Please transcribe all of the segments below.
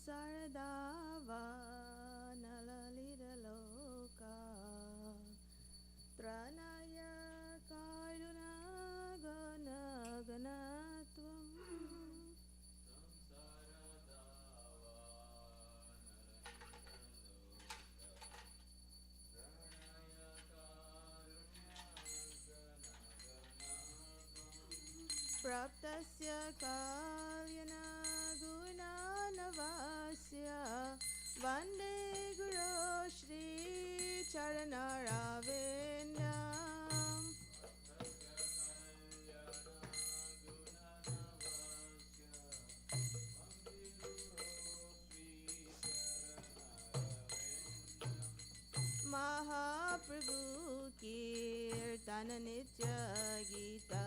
Samsaradava nalalidaloka Tranaya karuna gana ganatvam Praptasya kalyana gunanavasya Vande Guru Shri Charanaravinam Mahaprabhu Kirtana Nitya Gita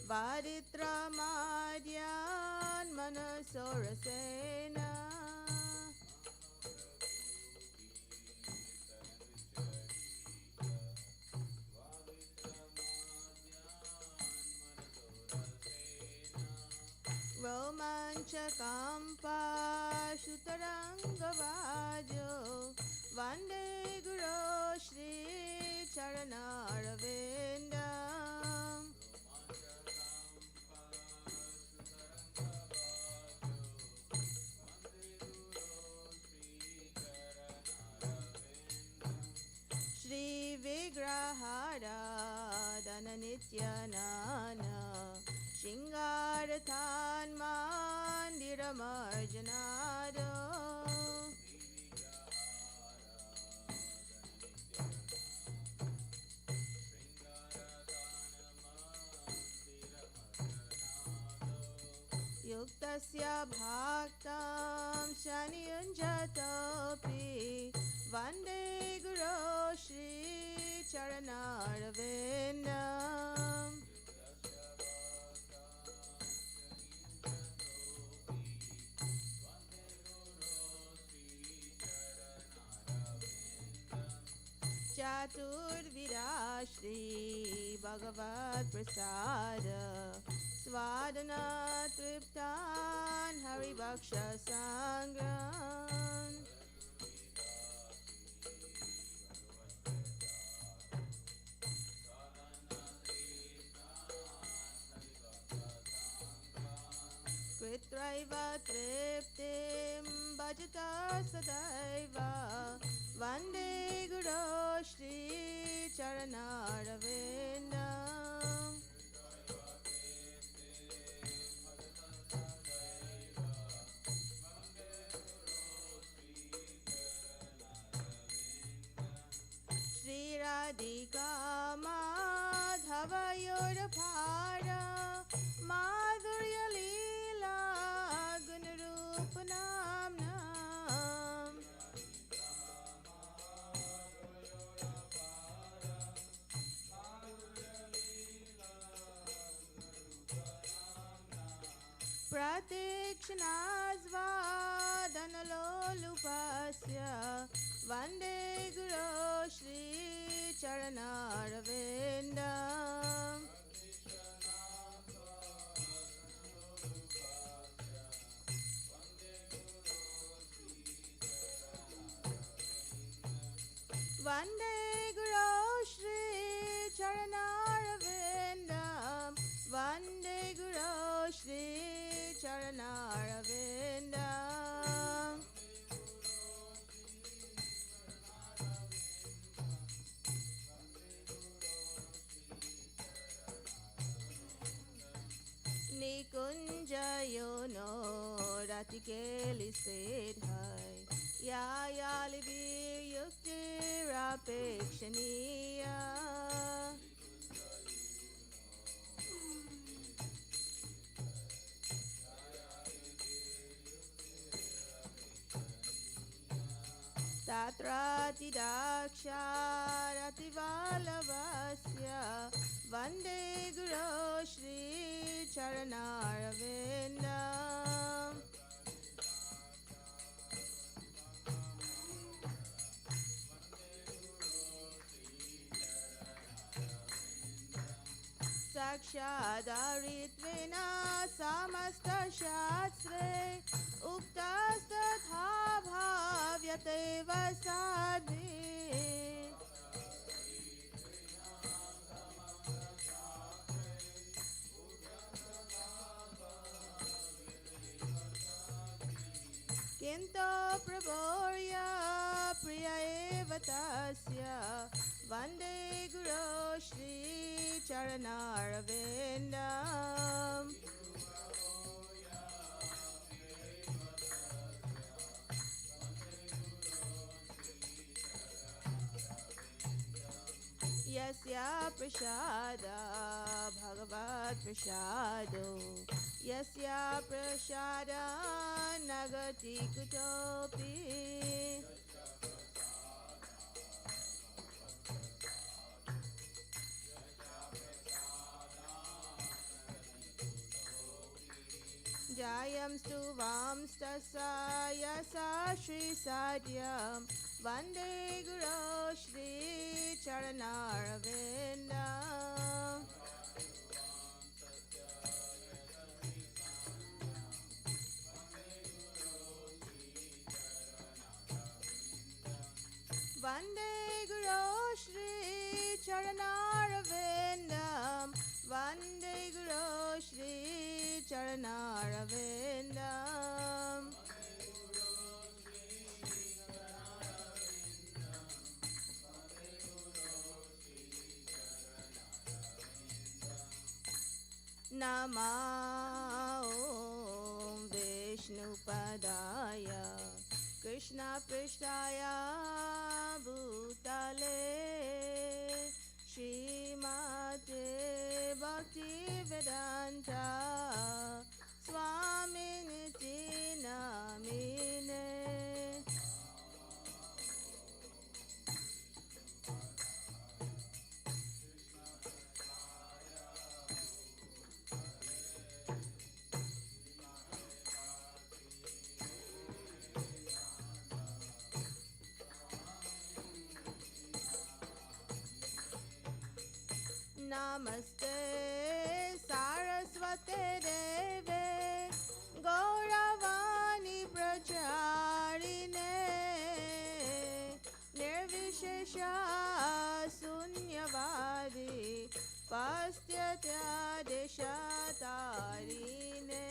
Varitra Madhyan Manasorasena Romanchakampa Shutarangavajo Vande Guru Shri Charanaravinam Shri Vigrahara Dana Nityanana Shingarathan Mandiramarjanado Yuktasya bhaktam shaniyunjatopi Vande Guru Shri Charanaravinam Chaturvida Shri Bhagavad Prasada Swadana Triptan Harivaksha Sangran Kritraiva Triptim Bhajata Sadaiva Vande Guru Shri Charanaravinam Shri Radhika Madhavayorabhara Madhurya Leela Gunarupanamnam Pratikshanaasvadanalolupasya Vande Guru Shri Charanaravinam Vande Guru Shri Charanaravinam Vande Guru Shri Charanaravinam Nikunjayono Ratikeli Sedhai Yayali Vir Yukti Rapekshaniya Tatrati Daksharati Valavasya Vande Guru Shri Charanaravinam साक्षादारित्वेन समस्तशास्त्रे उक्तस्तथा भाव्यतेव Sadhvi किन्तु प्रभोर्य प्रिय एव तस्य वन्दे गुरो श्रीचरणारविन्दम् यस्य प्रसाद भगवत्प्रसादो यस्य प्रसाद न गति कुतोऽपि जायंस्तु वांस्तस्य यसा श्रीसाद्यं वन्दे गुरो श्रीचरणारविन्दम् वन्दे गुरो श्रीचरणारविन्दम् वन्दे गुरो श्रीचरणारविन्दम् नमो विष्णुपदाय कृष्णपृष्ठाय भूतले श्रीमते भक्तिवेदान्त स्वामिनिति नामिने नमस्ते सारस्वते देवे गौरवाणी प्रचारिणे निर्विशेष शून्यवादी पाश्चात्यादेशतारिणे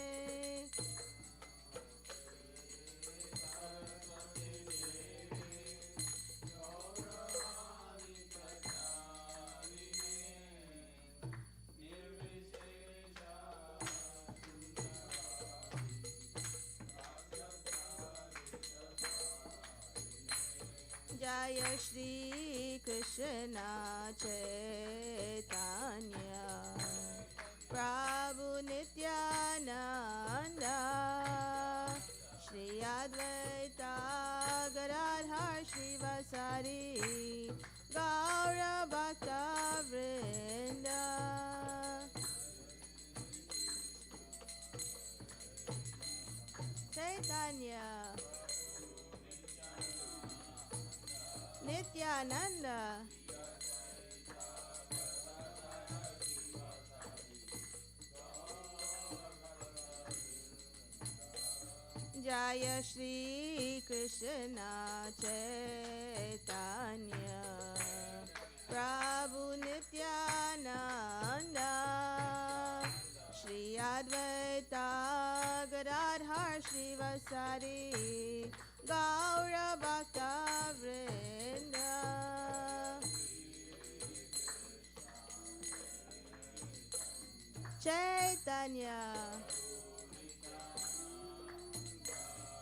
जय श्री कृष्ण चैतन्य प्रभु नित्यानंद श्री अद्वैत गदाधर श्रीवासादि गौर भक्त वृंद चैतन्य नित्यानंद जय श्री कृष्ण चैतन्य प्रभु नित्यानंद श्री अद्वैत गदाधर श्रीवासादि गौर भक्त वृंद चैतन्य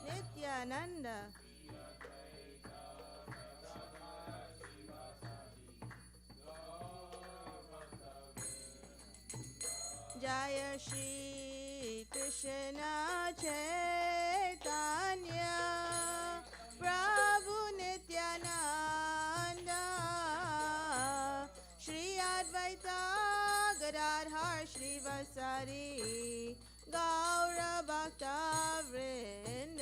नित्यानंद जय श्री कृष्ण चैतन्य प्रभु नित्यानंद श्री अद्वैत गदाधर श्रीवासादि गौर भक्त वृंद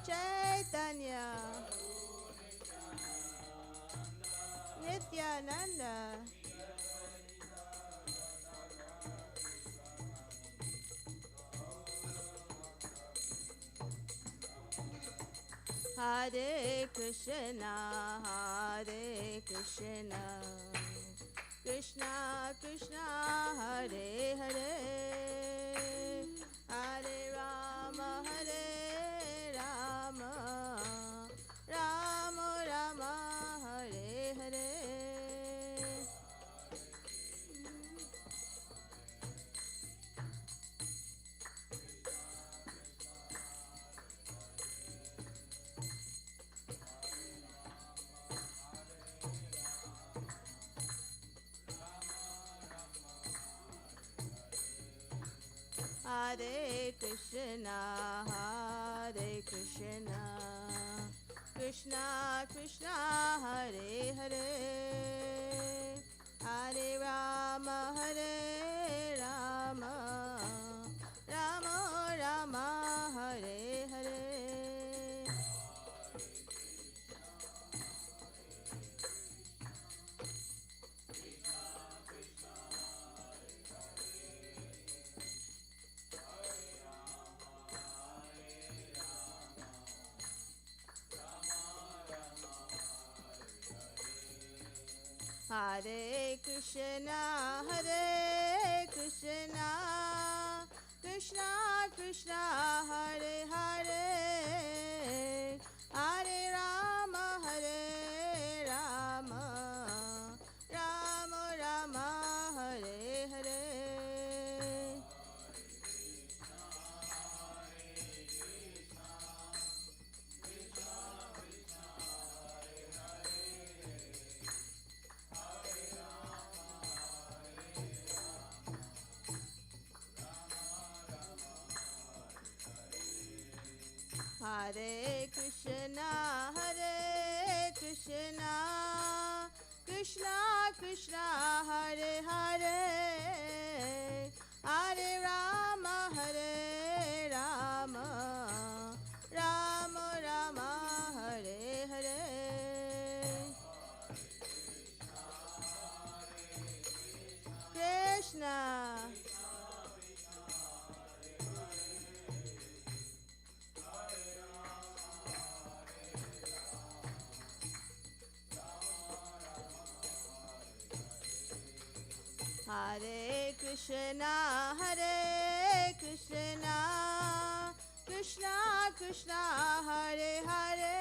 चैतन्य Nityananda. Hare Krishna, Hare Krishna, Krishna Krishna, Hare Hare, Hare Rama, Hare Rama, Rama Rama, Hare Hare. Hare Krishna, Hare Krishna, Krishna Krishna, Hare Hare, Hare Rama, Hare Rama, Rama Rama, Hare Hare. Hare Krishna, Hare Krishna, Krishna Krishna, Hare Hare, Hare Rama, Hare Rama, Rama Rama, Hare Hare. Hare Krishna, Hare Krishna, Krishna Krishna, Hare Hare, Hare Rama, Hare Rama, Rama Rama, Hare Hare. Krishna. Hare Krishna, Hare Krishna, Krishna Krishna, Hare Hare,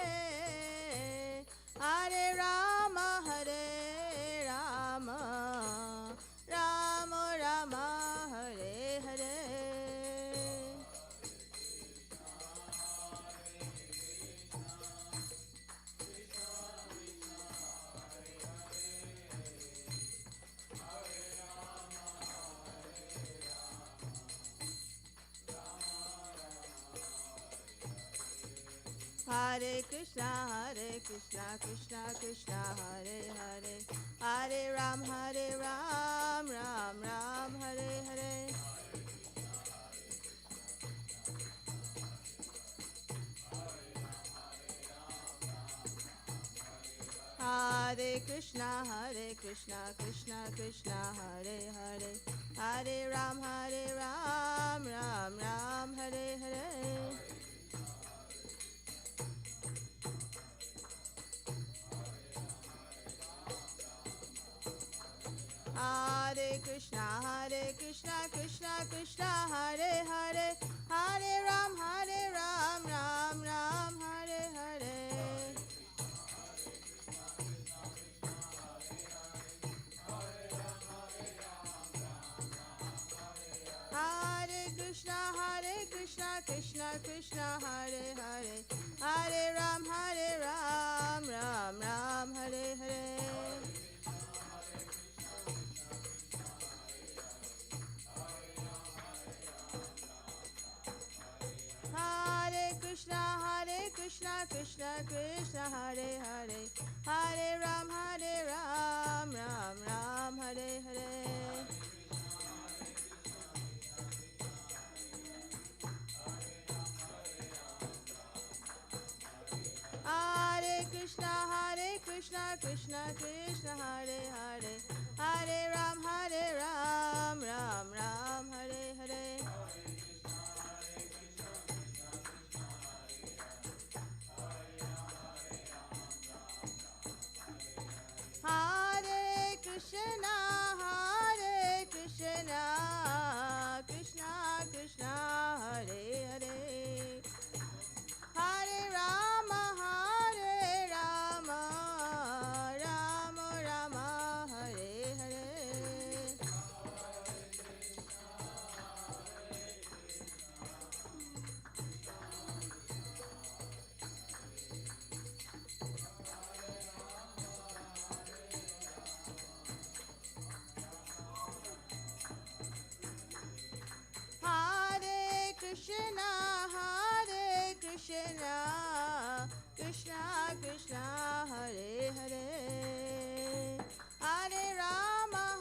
Hare Rama, Hare Rama, Rama Rama, Hare Hare. Hare Krishna, Krishna Krishna, Hare Hare, Hare Ram, Ram Ram, Hare Hare. Hare Krishna, Krishna Krishna, Hare Hare, Hare Ram, Ram Ram, Hare Hare. Hare Krishna, Krishna Krishna, Hare Hare, Hare Ram, Ram Ram, Hare Hare. Hare Krishna, Krishna Krishna, Hare Hare, Hare Ram, Ram Ram, Hare Hare. Hare Krishna, Krishna Krishna, Hare Hare, Hare Ram, Ram Ram, Hare Hare. Hare Krishna, Krishna Krishna Hare Hare Hare Ram Ram Ram Hare Hare Hare Krishna Krishna Krishna Hare Hare Hare Rama Rama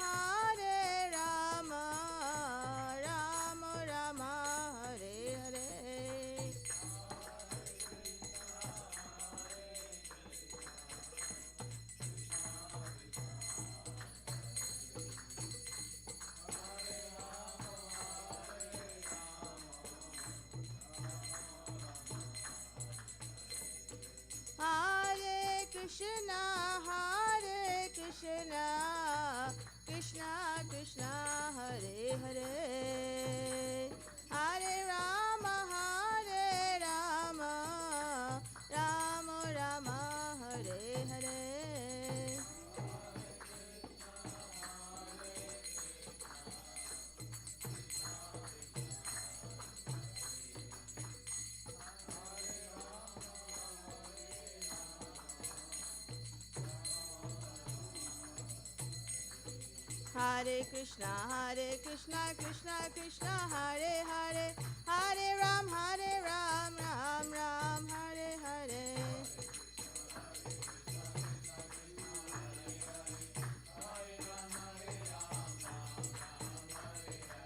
Rama Hare Hare Hare Krishna Krishna Krishna Hare Hare Hare Rama Rama Rama Hare Hare Hare Krishna Krishna Krishna Hare Hare Hare Rama Rama Rama Hare Hare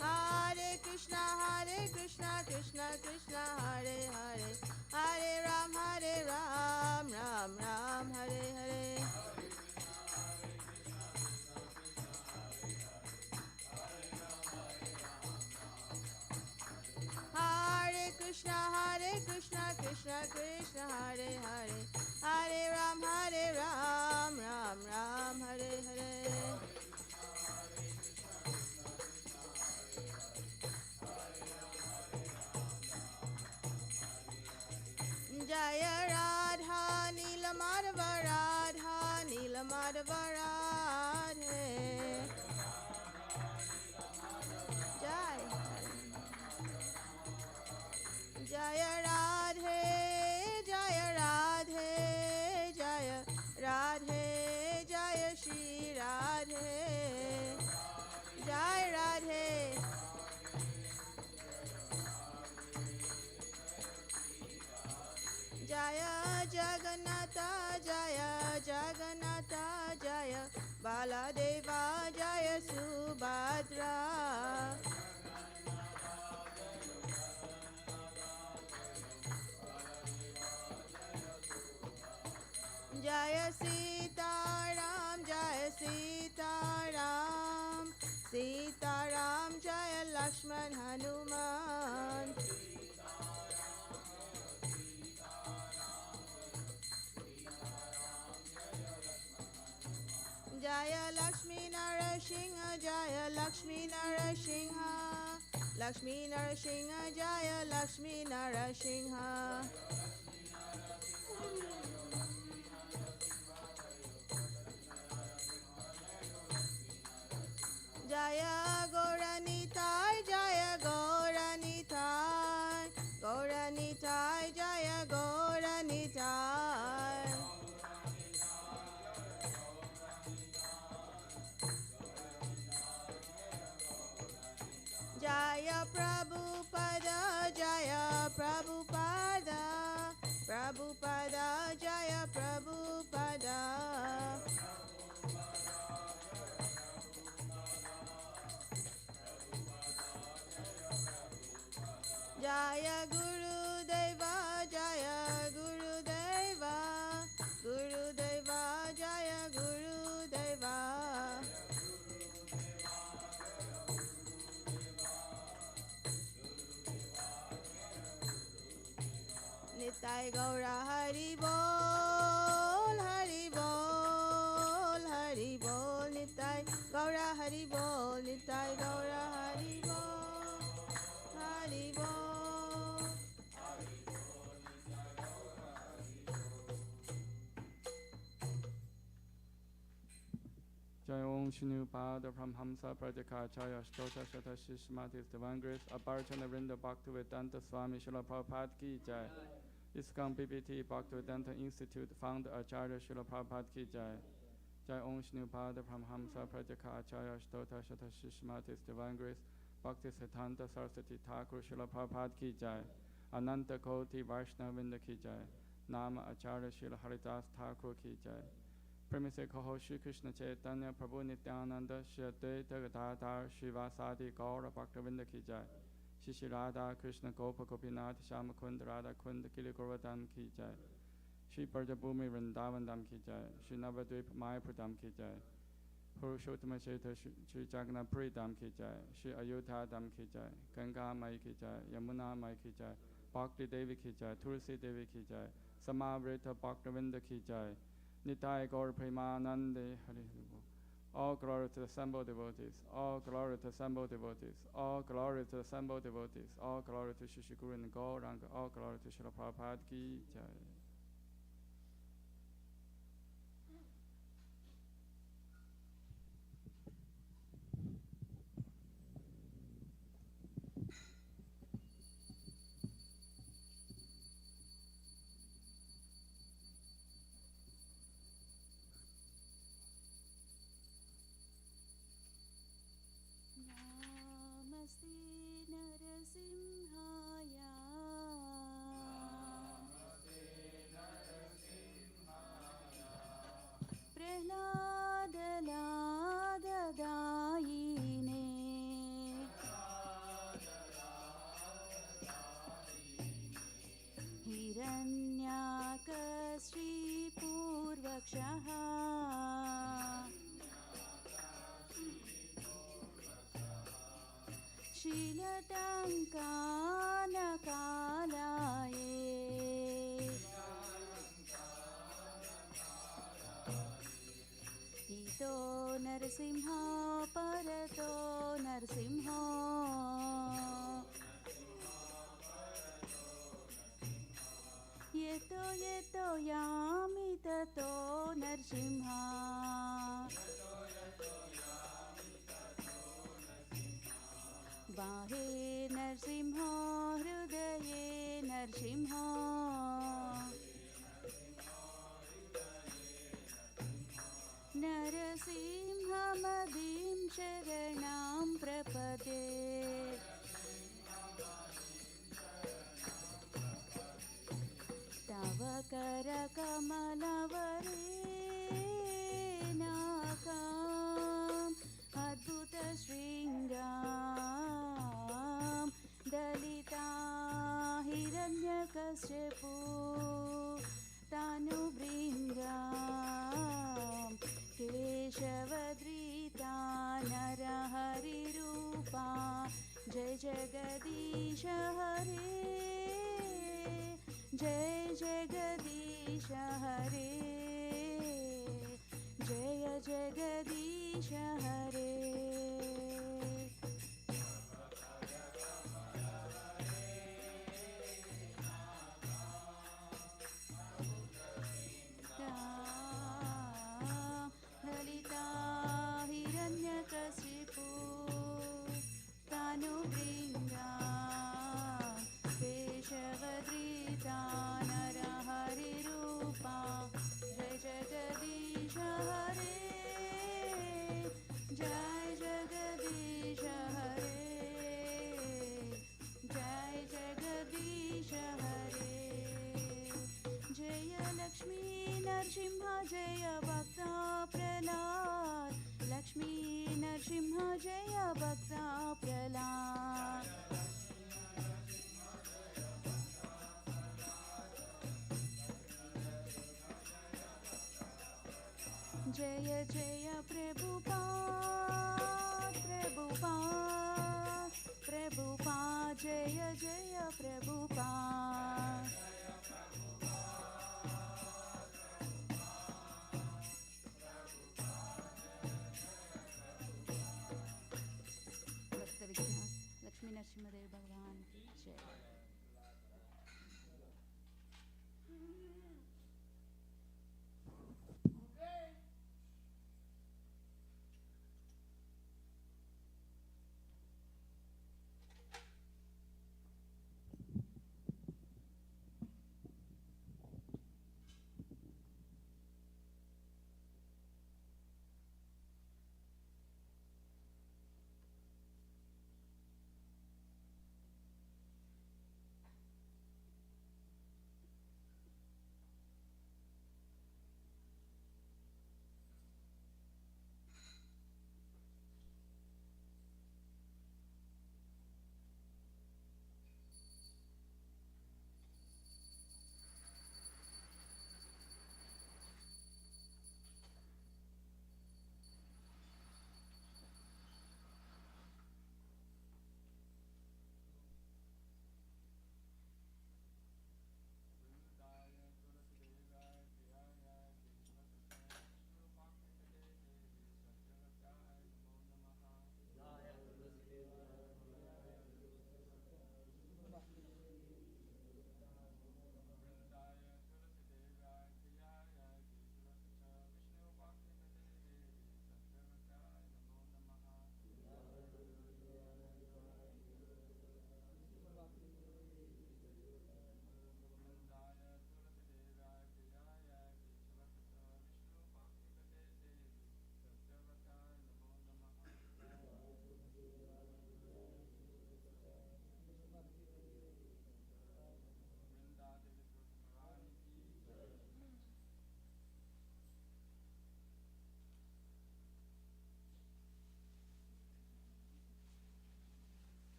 Hare Krishna Krishna Krishna Hare Hare Hare Ram Ram Hare Hare Hare Krishna Krishna Krishna Hare Hare Hare Ram Ram Hare Hare Hare Krishna Krishna Krishna Hare Hare Hare Ram Ram Hare Hare Jaya Radha Neelamadava Radhe Jaya Radhe Jaya Radhe Jaya Shri Radhe Jai Radhe Jaya Jagannatha Jaya Baladeva Jaya Subhadra Jaya Sitaram Sitaram Jaya Lakshman Hanuman Jaya Lakshmi Narasingha Lakshmi Narasingha Jaya Lakshmi Narasingha Jaya Gauranitai Jaya Gauranitai Jaya Prabhupada Jaya Nitai Gaura Hari Bol, Hari Bol, Hari Bol, Nitai Gaura Hari Bol, Nitai Gaura Hari Bol, Hari Bol. Jai Om Shinu Pada from Hamsa Prajakacharya Stota Shata Shishmatis Divine Grace Aparchana Vrinda Bhaktivedanta Swami Srila Prabhupada Ki Jai. ISKCON PPT Bhaktivedanta Institute Founder Acharya Srila Prabhupada Ki Jai. Jai Om Shinu Pada from Hamsa Prajakacharya Stota Shata Shishmatis Divine Grace Bhakti Siddhanta Saraswati Thakur Srila Prabhupada Ki Jai. Ananta Koti Vaishnavinda Ki Jai. Nama Acharya Srila Haridas Thakur Ki Jai. Premise Kaho Shri Krishna Chaitanya Prabhu Nityananda Shri Advaita Gadadhar Shivasadi Gaura Bhaktavinda Ki Jai. Shri Shri Radha Krishna Gopa Gopinath Shama Kund Radha Kund Kili Govardhan Ki Jai. Shri Parjabhumi Vrindavandam Ki Jai. Shri Navadvip Mayapradam Ki Jai. Purushottama Chaita Shri Jagannath Puri Dham Ki Jai. Shri Ayodhya Dham Ki Jai. Ganga Mai Ki Jai. Yamuna Mai Ki Jai. Bhakti Devi Ki Jai. Tulsi Devi Ki Jai. Samavrita Bhaktavinda Ki Jai. Nitai Gaur Premanande Hari. All glory to the assembled devotees. All glory to the assembled devotees. All glory to the assembled devotees. All glory to Shri Guru and Gauranga. All glory to Srila Prabhupada Ki Jai. Narsimha Parato Narsimha Yeto Yeto Yami Tato Narsimha Bahe Narsimha Hrudaye Narsimha Narasimhamadim Sharanam Prapade Tavakara Kamalavare Nakam Adbhuta Sringam Dalita Hiranyakasyapu Tanu Bringam Keshavadrita Narahari Rupa Jai Jagadisha Hare Jai Jagadisha Hare Jaya Jagadisha Hare Nrsimha Jaya Bhakta Prahlad Lakshmi Nrsimha Jaya Bhakta Prahlad Jaya Jaya Prabhupada Prabhupada Prabhupada Jaya Jaya Prabhupada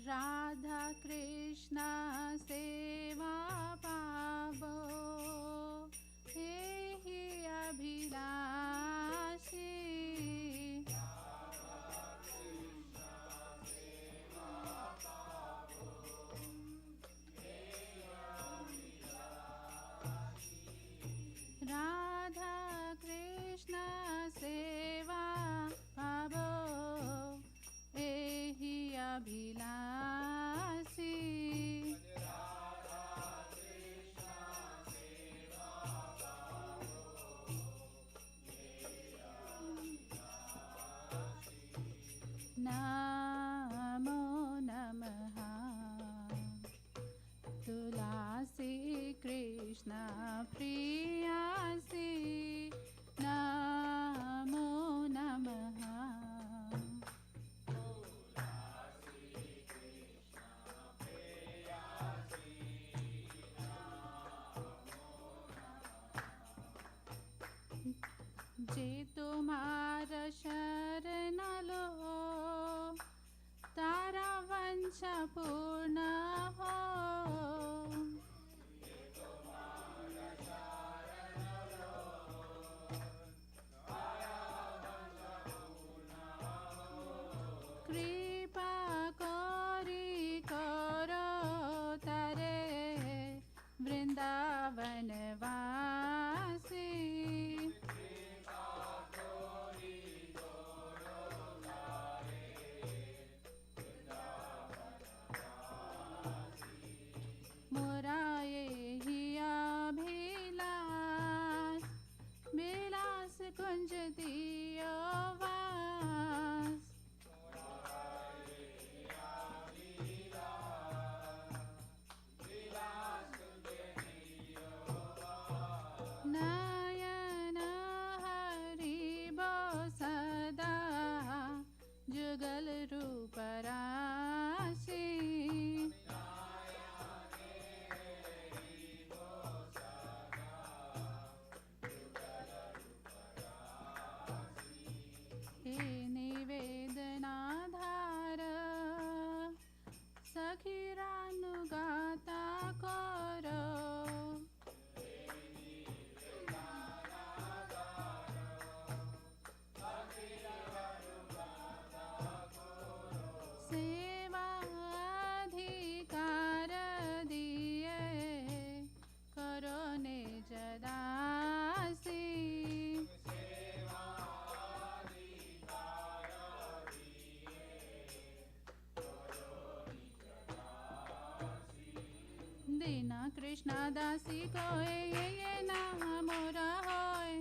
Radha Krishna सेवा पावो एहि अभिलाषी राधा कृष्ण सेवा पावो एहि अभिलाषी नमो नमः तुलसी कृष्ण प्रियासी नमो नमः जे तुम्हार शरण लो तारा वंश पूर्ण हो कृपा कोरी करो तारे वृंदावन वासी मोरा एहि अभिलाष विलास कुंज दियो वास नयन हरिबो सदा जुगल रूप राशि हे निवेदनाधार सखीरानुगाता करो सेवा अधिकार दिए करो निज दासी दीना कृष्ण दासी को ये नाम मोरा होय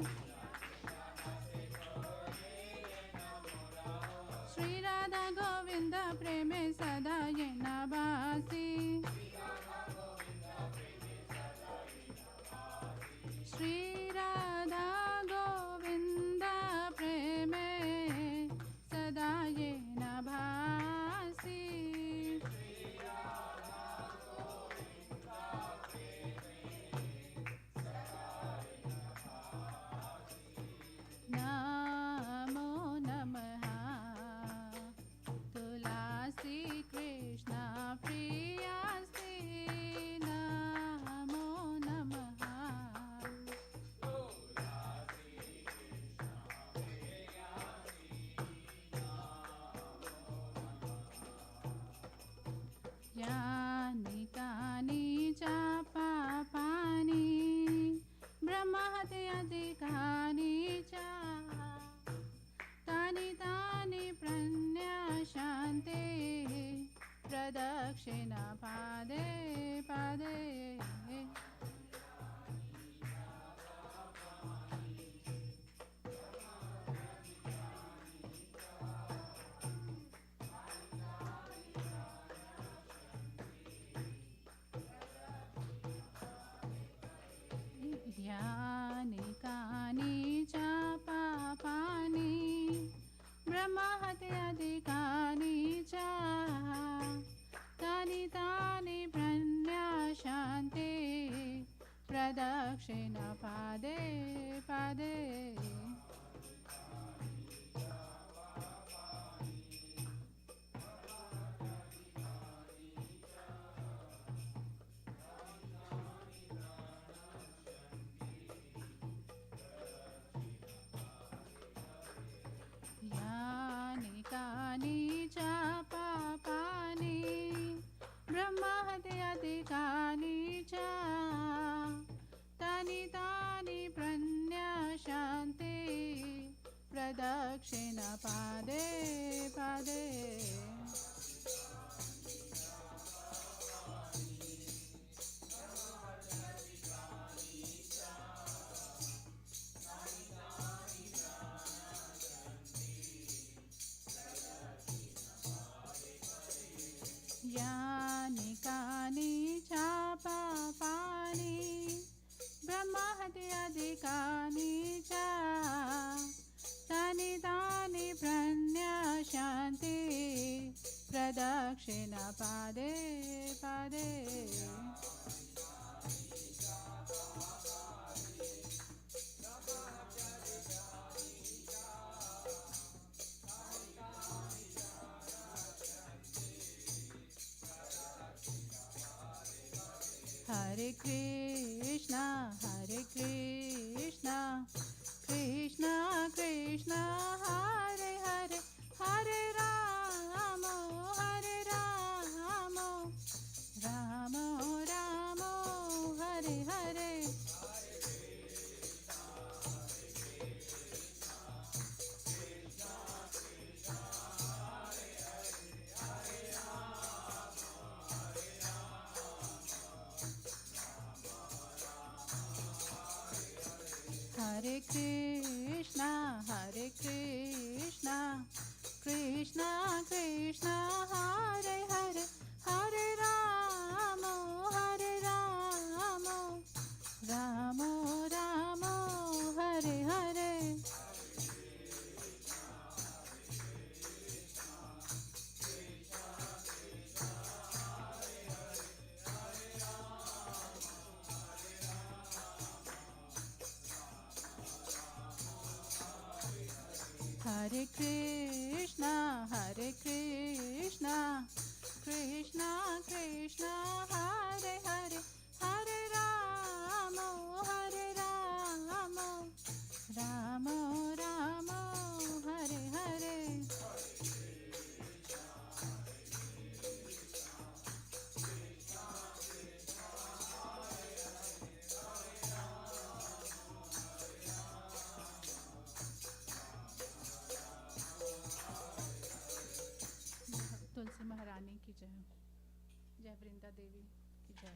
श्री राधा गोविंद प्रेमे सदा ये नबासी श्री राधा गोविंद प्रेमे सदा ये नभासी नमो नमः तुलसी कृष्ण प्रियासी नमो नमः यानि कानि च पापानि ब्रह्महत्यादिकानि च तानि तानि प्रणश्यन्ते प्रदक्षिणा पादे पादे यानि कानि च पापानि ब्रह्महत्यादिकानि च तानि तानि प्रणश्यन्ते प्रदक्षिणा पादे पादे अधिकानि च तानि तानि प्रन्यशन्ति प्रदक्षिणपादे पादे यानि कानि चापापानि ब्रह्महति अधिकानि च तानि तानि प्रन्यशन्ति प्रदक्षिणपादे पादे Hare Krishna, Krishna Krishna, Hare Hare, Hare Rama, Rama Rama, Hare Hare. Hare Krishna, Krishna Krishna, Hare Hare, Hare Rama, Rama Rama, Hare Hare. Hare Krishna, Krishna Krishna, Hare Hare, Hare Rama, Rama Rama, Hare Hare. तुलसी महारानी की जय, जय वृंदा देवी की जय.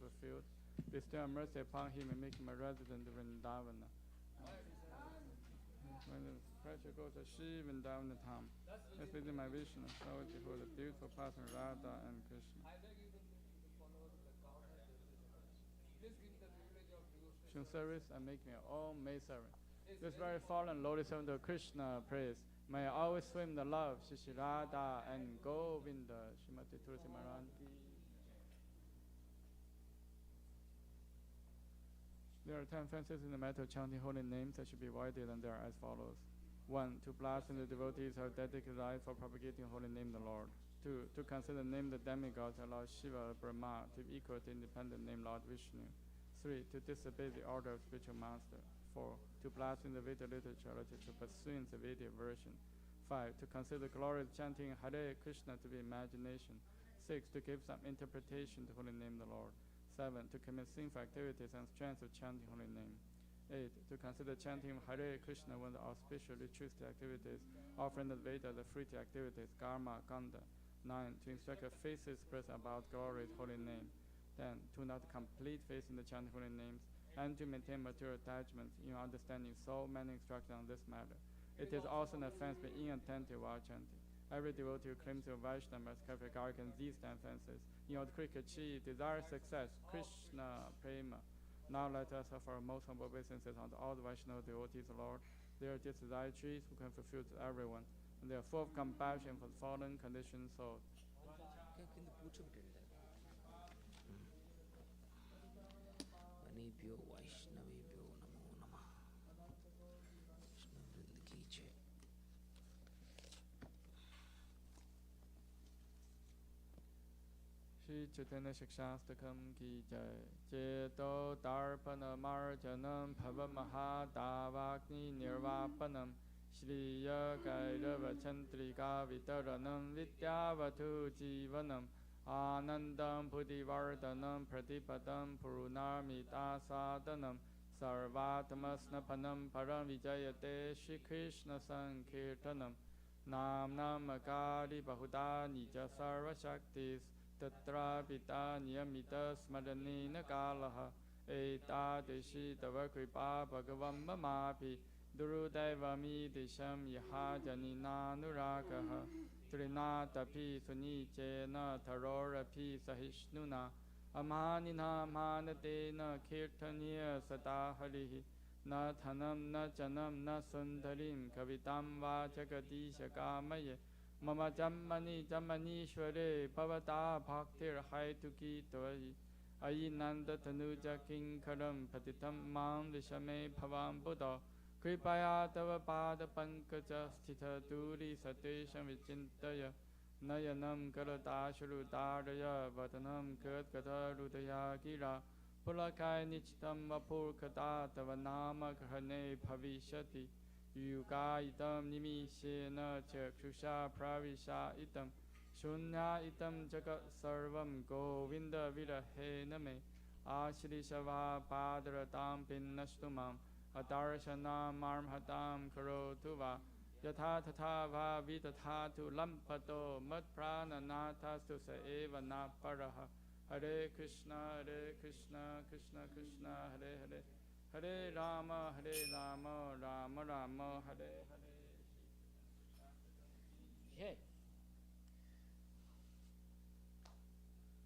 Fulfilled. Bestow mercy upon him and make him a resident of Vrindavana. When the pressure goes to Shiv and Vrindavan Tham, let's visit my Vishnu, always before the beautiful person Radha and Krishna. Shun service and make me all May servant. This very fallen lowly servant of Krishna praise. May I always swim the love, Shishi Radha and Govinda, Shrimati Tulsi Maharani. There are 10 fences in the matter of chanting holy names that should be avoided, and they are as follows. 1. To blast in the devotees who have dedicated life for propagating holy name the Lord. 2. To consider the name the demigods and Lord Shiva or Brahma to be equal to independent name Lord Vishnu. 3. To disobey the order of spiritual master. 4. To blast in the Veda literature related to pursuing the Vedic version. 5. To consider the glory of chanting Hare Krishna to be imagination. 6. To give some interpretation to holy name the Lord. 7. To commit sinful activities and strength of chanting holy name. 8. To consider chanting Hare Krishna one of the auspicious ritualistic activities, offering the Veda the fruity activities, Karma, Ganda. 9. To instruct a faithful person about glory holy name. Then, to not complete faith in the chanting holy names and to maintain material attachments in understanding so many instructions on this matter. It is also an offense to be inattentive while chanting. Every devotee who claims to Vaishnava must carefully guard against these offenses in order to quickly achieve desired success. Krishna Prema. Now let us offer our most humble obeisances unto all the Vaishnava devotees, Lord. They are desires who can fulfill to everyone, and they are full of compassion for the fallen conditioned souls. वनेभ्यो वैष्णवेभ्यो नमो नमः। वैष्णववृंद की जय। Shri Chaitanya Shikshastakam ki jai. Cheto Tarpanamarjanam Bhavamahadavagni Nirvapanam Shriya Kairavachantrika Vitaranam Vidyavatu Jivanam Anandam Buddhivardhanam Pratipadam Purunarmita Sadhanam Sarvatamasnapanam Param Vijayate Shri Krishna Sankirtanam Nam Namakari Bahuda Nija Sarva Shaktis Tatra Pita Niyamita Smaranina Kalaha Etadishi Tava Kripa Bhagavam Mamapi Durudevami Disham Yaha Janina Nurakaha Trinatapi Sunichena Tarorapi Sahishnuna Amanina Manatena Kirtaniya Sata Harihi Na Thanam Na Janam Na Sundarim Kavitam Va Jagadisha Kamaya Mama Jammani Jammanishware Bhavata Bhaktir Haituki Tvai Ayinanda Tanuja Kinkaram Patitam Mam Vishame Bhavam Buddha Kripaya Tava Pada Pankaja Sthita Duri Satesham Vichintaya Nayanam Karadasharudaraya Vatanam Katkata Rudaya Gira Pulakai Nichitam Vapurkata Tava Nama Grhane Bhavishati Yuga itam nimishena chakshusha pravisha itam shunya itam jagat sarvam govinda virahena me ashrishava padratam pinnastumam adarshana marmhatam karotuva yatha tatha va vitatatu lampato matprananatastu sa eva na paraha Hare Krishna Krishna Krishna Hare Hare Hare Rama, Rama Rama, Hare Hare. Yay.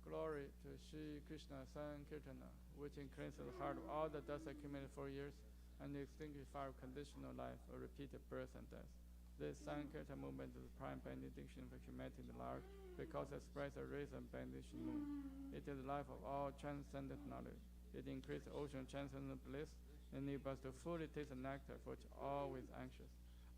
Glory to Sri Krishna Sankirtana, which increases the heart of all the dust accumulated for years and the extinguished fire of conditional life or repeated birth and death. This Sankirtan movement is the prime benediction for humanity in the large because it spreads a rays and benediction moon. It is the life of all transcendent knowledge. It increases the ocean of transcendent bliss and enables us to fully taste the nectar for which always anxious.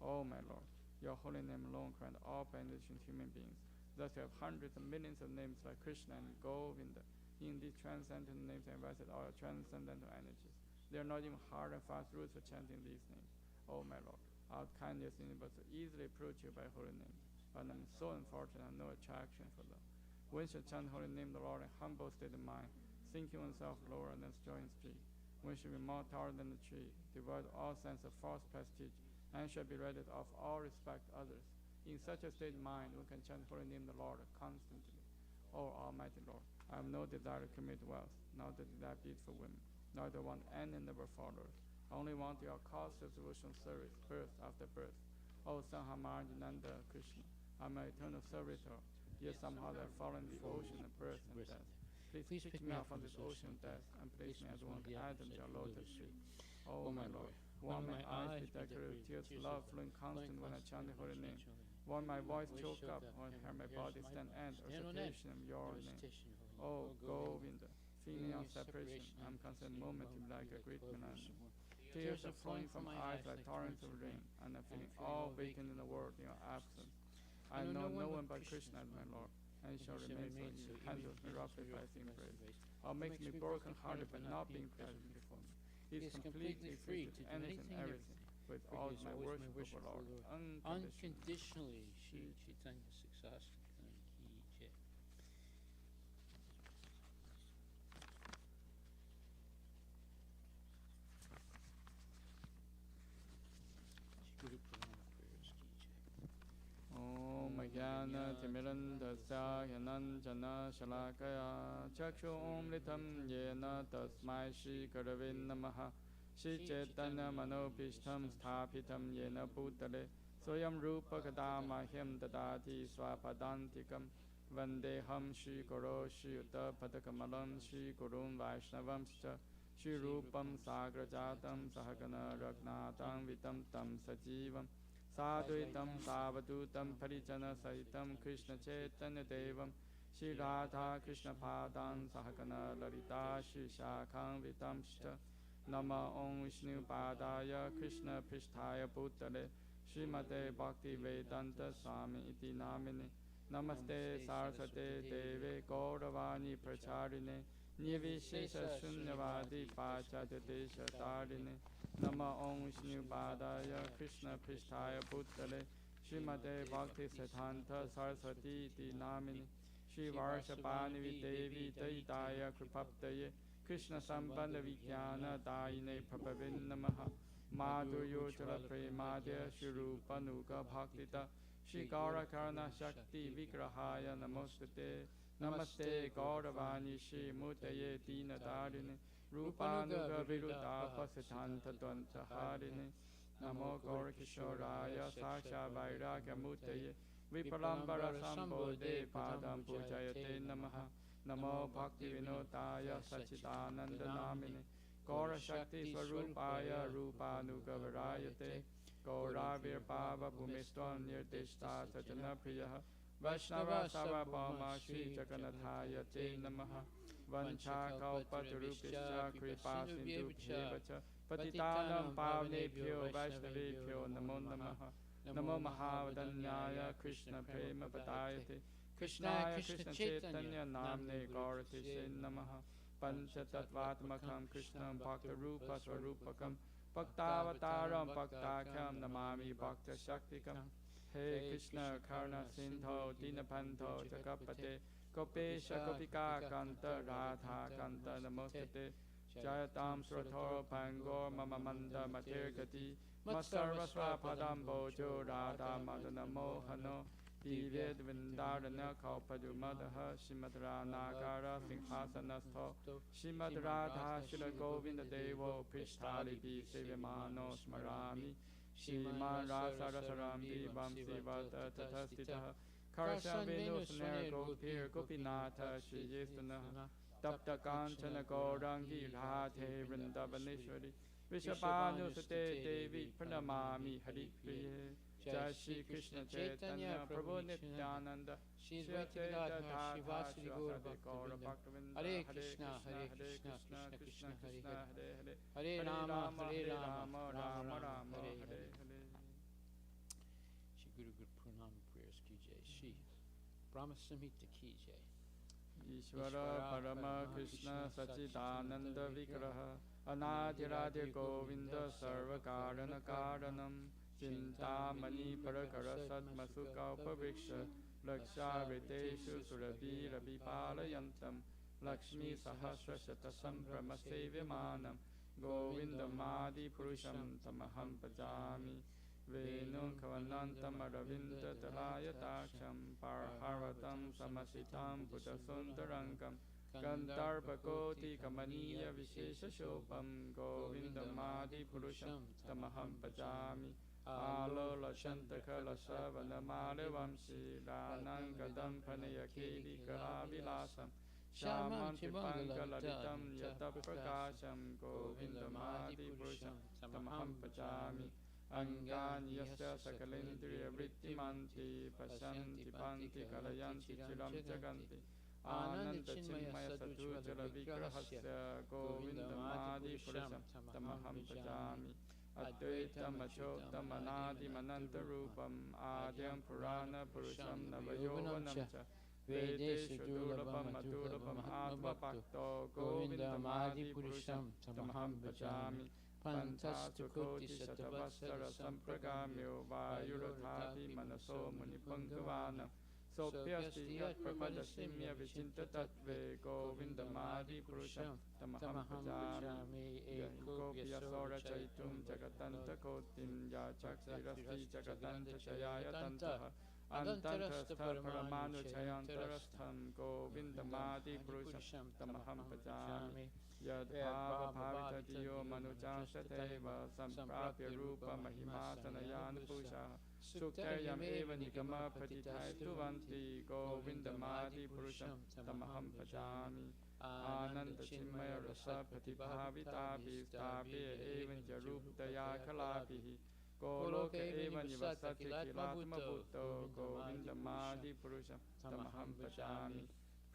Oh my Lord, your holy name alone grant all benediction human beings. Thus you have hundreds of millions of names like Krishna and Govinda. In these transcendental names invested all transcendental energies. There are not even hard and fast rules for chanting these names. Oh my Lord, our kindness enables us to easily approach you by holy names. But I'm so unfortunate I have no attraction for them. One should chant holy name of the Lord in humble state of mind, thinking oneself lower than strong speak. One should be more taller than the tree, devoid of all sense of false prestige, and should be ready to offer all respect to others. In such a state of mind, one can chant holy name of the Lord constantly. O Almighty Lord, I have no desire to commit wealth, nor to desire beautiful women, nor do I want any number of followers. I only want your causeless devotional service, birth after birth. O Sanhamarjananda Krishna, I am an eternal servitor, yet somehow I have fallen in the ocean of birth and death. Please pick me up from this ocean of death and place me as one of the items of your lotus feet. Oh my Lord, warm my eyes be decorated with tears of love flowing constant when I chant the holy name. Warm my voice choke up when I hear my body stand end or citation of your name. Oh Govinda, feeling of separation, I am concerned momently like a great menace. Tears are flowing from my eyes like torrents of rain, and I am feeling all vacant in the world in your absence. I know no one but Krishna as my Lord, and shall remain so. He handles me roughly by his embrace, or makes me broken-hearted by not being present before me. He is completely free to anything and everything, with all my worship of Lord, unconditionally. Shri Chaitanya Shikshastakam ki jai. Guru Pranam prayers ki jai. Om Jnana तिमिरन्धस्य ह्यनञ्जनशलाकया चक्षुंलितं येन तस्मै श्रीगुरवे नमः। श्रीचैतन्यमनोभीष्टं स्थापितं येन भूतले स्वयं रूपकदा मह्यं ददाति स्वपदान्तिकं। वन्देऽहं श्रीगुरो श्रीयुतपदकमलं श्रीगुरुं वैष्णवंश्च श्रीरूपं साग्रजातं सहगण रघुनाथान्वितं तं सजीवं साद्वैतं सावधूतं परिजनसहितं कृष्णचैतन्यदेवं श्रीराधाकृष्णपादान् सहगण ललिता श्रीशाखान्वितांश्च। नमः ॐ विष्णुपादाय कृष्णपृष्ठाय भूतले श्रीमते भक्तिवेदान्तस्वामी इति नामिने। नमस्ते सारस्वते देवे गौरवाणी प्रचारिणे निर्विशेषशून्यवादी पाश्चात्यदेशतारिणे। नमः ॐ विष्णुपादाय कृष्णपृष्ठाय भूतले श्रीमते भक्तिसिद्धान्त सरस्वती इति नामिने। श्रीवर्षपाणिवि देवी दयिताय कृपब्धये कृष्णसम्बन्धविज्ञानदायिने प्रभवे नमः। माधुर्योज्ज्वलप्रेमाद्य श्रीरूपनुगभक्तितः श्रीगौरकर्णशक्तिविग्रहाय नमोस्तुते। नमस्ते गौरवाणी श्रीमूर्तये दीनदारिणे रूपानुगविरुद्धापसिद्धान्तद्वन्द्वहारिणे। नमो गौरकिशोराय साक्षात् वैराग्यमूर्तये विप्रलम्बरसम्बोधे पादं पूजयते नमः। नमो भक्तिविनोदाय सच्चिदानन्दनामिने गौरशक्तिस्वरूपाय रूपानुगवरायते। गौराविर्भावभूमिस्त्वं निर्दिष्टा सज्जनप्रियः वैष्णवः सार्वभौमा श्रीजगन्नाथाय ते नमः। वंशाकल्पतरुभ्यश्च कृपासिन्धुभ्येव च पतितानां पावनेभ्यो वैष्णवेभ्यो नमो नमः। नमो महावदन्याय कृष्णप्रेमपदायते कृष्णाय कृष्णचैतन्य नाम्ने गौरतिसे नमः। पञ्चतत्त्वात्मकं कृष्णं भक्तरूपस्वरूपकं भक्तावतारं भक्ताख्यं नमामि भक्तशक्तिकं। हे कृष्ण करुणा सिन्धो दीनबन्धो जगत्पते गोपेश गोपिका कान्त राधा कान्त नमोस्तुते। जयतां श्रोतोर्भङ्गो मम मन्दमतिर्गति मत्सर्वस्वपदं भोजो राधा मदनमोहनो दिव्यद्वृन्दारण्यकल्पद्रुमदः श्रीमद्रानाकार सिंहासनस्थो श्रीमद्राधाशिलगोविन्ददेवो पृष्ठालिभिः सेव्यमानो स्मरामि। श्रीमान् रासरसरम्भि वंशीवत ततः स्थितः खर्षवेणुस्नेहगोपीर्गोपीनाथ श्रीजेष्ठनः तप्तकाञ्चन गौराङ्गी राधे वृन्दावनेश्वरी वृषभानुसुते देवी प्रणमामि हरिप्रिये। जय श्री कृष्ण चैतन्य प्रभु नित्यानंद श्री अद्वैता श्रीवासुदेव गौर भक्तवृंद। हरे कृष्णा कृष्ण कृष्ण हरे हरे हरे राम राम राम हरे हरे। श्री गुरु गुरु प्रणाम प्रेयर्स कीजिए। श्री ब्रह्म संहिता कीजिए। ईश्वर परम कृष्ण सच्चिदानंद विग्रह अनादिराधि गोविंद सर्व कारण कारणम चिंतामणि परकर सद्मसुकल्पवृक्ष लक्षावृतेषु सुरभिरभिपालयन्तं लक्ष्मी सहस्रशतसम्भ्रमसेव्यमानं गोविन्दमादिपुरुषं तमहं भजामि। वेणुखवनन्तमरविन्ददलायताक्षं पार्हवतं समसितां बुधसुन्दरङ्गं गन्धर्वकोटिकमनीयविशेषशोभं गोविन्दमादिपुरुषं तमहं भजामि। आलोलसन्तकलशवनमालवंशी रानङ्गदं फनयकेलिकलाविलासं श्यामं पिबङ्गललितं यतप्रकाशं गोविन्दमादिपुरुषं तमहं भजामि। अङ्गानि यस्य सकलेन्द्रियवृत्तिमन्ति पश्यन्ति पान्ति कलयन्ति चिरं जगन्ति आनन्दचिन्मयसद्गुजलविग्रहस्य गोविन्दमादिपुरुषं तमहं भजामि। अद्वैतमचोत्तमनादिमनन्तरूपम् आद्यं पुराणपुरुषं नवयौवनं च वेदेषु दुर्लभं मधुरभम् आत्मभक्तो गोविन्दमादिपुरुषं तमहं भजामि। पञ्चस्तुकोटिशतवत्सरसम्प्रगाम्यो वायुरथापि मनसो मुनिपुङ्गवानं सोऽप्यस्ति यत्प्रपदशिम्य विचिन्त्यतत्त्वे गोविन्दमादिपुरुषं तमहं भजामि। गोप्यसौरचयितुं जगतन्तकोटिं याचक्षिरस्ति जगदन्तशयाय तन्तः Antantarastha Paramanuchayantarastham Govindamadi Purusham Tamaham Bhajami Yad Bhava Bhavita Diyo Manujansateva Samprapya Rupa Mahima Sanayan Pusha Suktayam Eva Nigama Patitai Tuvanti Govindamadi Purusham Tamaham Bhajami Ananda Chinmaya Rasa Patibhavita Bhivtapi Evan Jaruptaya Kalapihi Goloka Eva Nivasati Kilatma Bhutto Govindamadi Purusham Tamaham Bhajami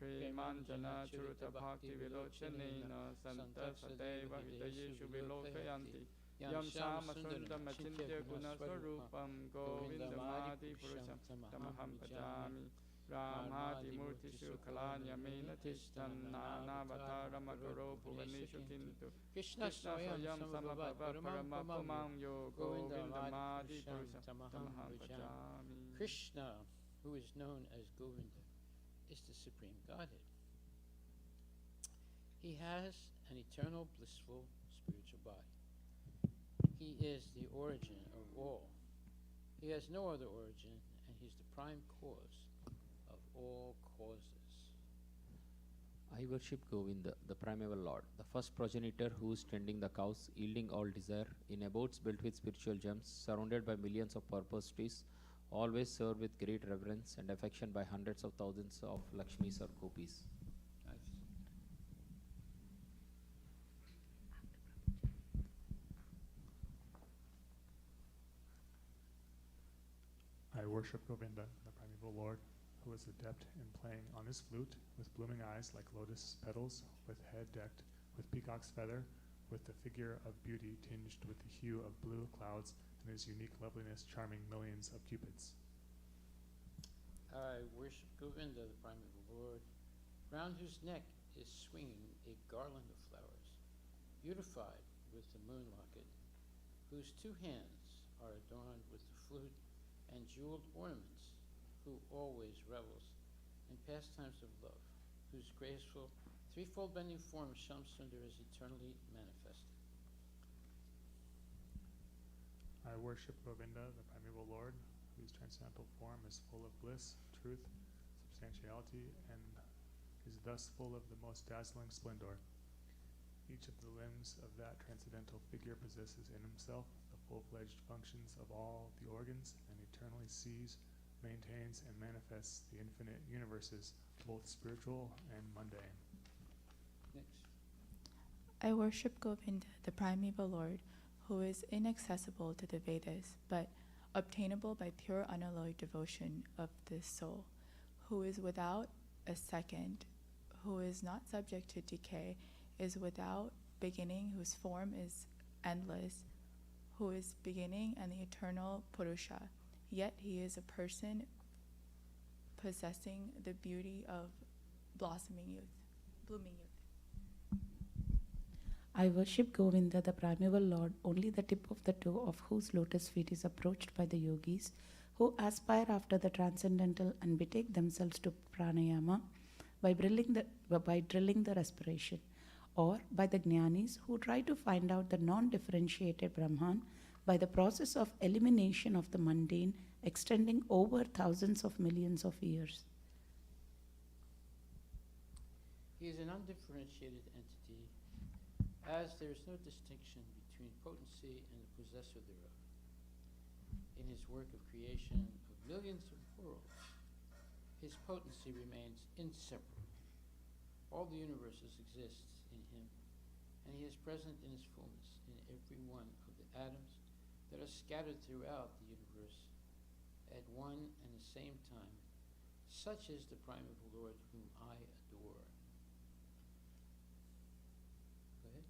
Premanjana Churuta Bhakti Vilochanena Santa Sadeva Hitayeshu Vilokayanti Yam Shama Sundam Achintya Guna Swarupam Govindamadi Purusham Tamaham Bhajami Brahmadi Murtishu Kalanya Mena Tishtan Nanavatarama Makaro Bhuvanishu Kintu Krishna Krishna Swayam Samabhava Samabhava Paramapumam Yo Govindamadi Govindamadi Purusham Purusham Tamaham Tamaham Bhajami. Bhajami. Krishna, who is known as Govinda, is the Supreme Godhead. He has an eternal, blissful, spiritual body. He is the origin of all. He has no other origin, and he's the prime cause of all causes. I worship Govinda, the primeval Lord, the first progenitor who is tending the cows, yielding all desire, in abodes built with spiritual gems, surrounded by millions of purpose trees, always served with great reverence and affection by hundreds of thousands of Lakshmis or Gopis. I worship Govinda, the primeval Lord, who is adept in playing on his flute, with blooming eyes like lotus petals, with head decked with peacock's feather, with the figure of beauty tinged with the hue of blue clouds, and his unique loveliness charming millions of cupids. I worship Govinda, the primeval Lord, round whose neck is swinging a garland of flowers, beautified with the moon locket, whose two hands are adorned with the flute and jeweled ornaments, who always revels in pastimes of love, whose graceful threefold bending form Shamsundar is eternally manifested. I worship Govinda, the primeval Lord, whose transcendental form is full of bliss, truth, substantiality, and is thus full of the most dazzling splendor. Each of the limbs of that transcendental figure possesses in himself the full-fledged functions of all the organs, and eternally sees, maintains, and manifests the infinite universes, both spiritual and mundane. Next. I worship Govinda, the primeval Lord, who is inaccessible to the Vedas, but obtainable by pure unalloyed devotion of the soul, who is without a second, who is not subject to decay, is without beginning, whose form is endless, who is beginning and the eternal Purusha. Yet he is a person possessing the beauty of blooming youth. I worship Govinda, the primeval Lord, only the tip of the toe of whose lotus feet is approached by the yogis, who aspire after the transcendental and betake themselves to pranayama by drilling the respiration, or by the jnanis who try to find out the non-differentiated Brahman by the process of elimination of the mundane extending over thousands of millions of years. He is an undifferentiated entity, as there is no distinction between potency and the possessor thereof. In his work of creation of millions of worlds, his potency remains inseparable. All the universes exist in him, and he is present in his fullness in every one of the atoms that are scattered throughout the universe at one and the same time. Such is the primeval Lord whom I adore. Go ahead.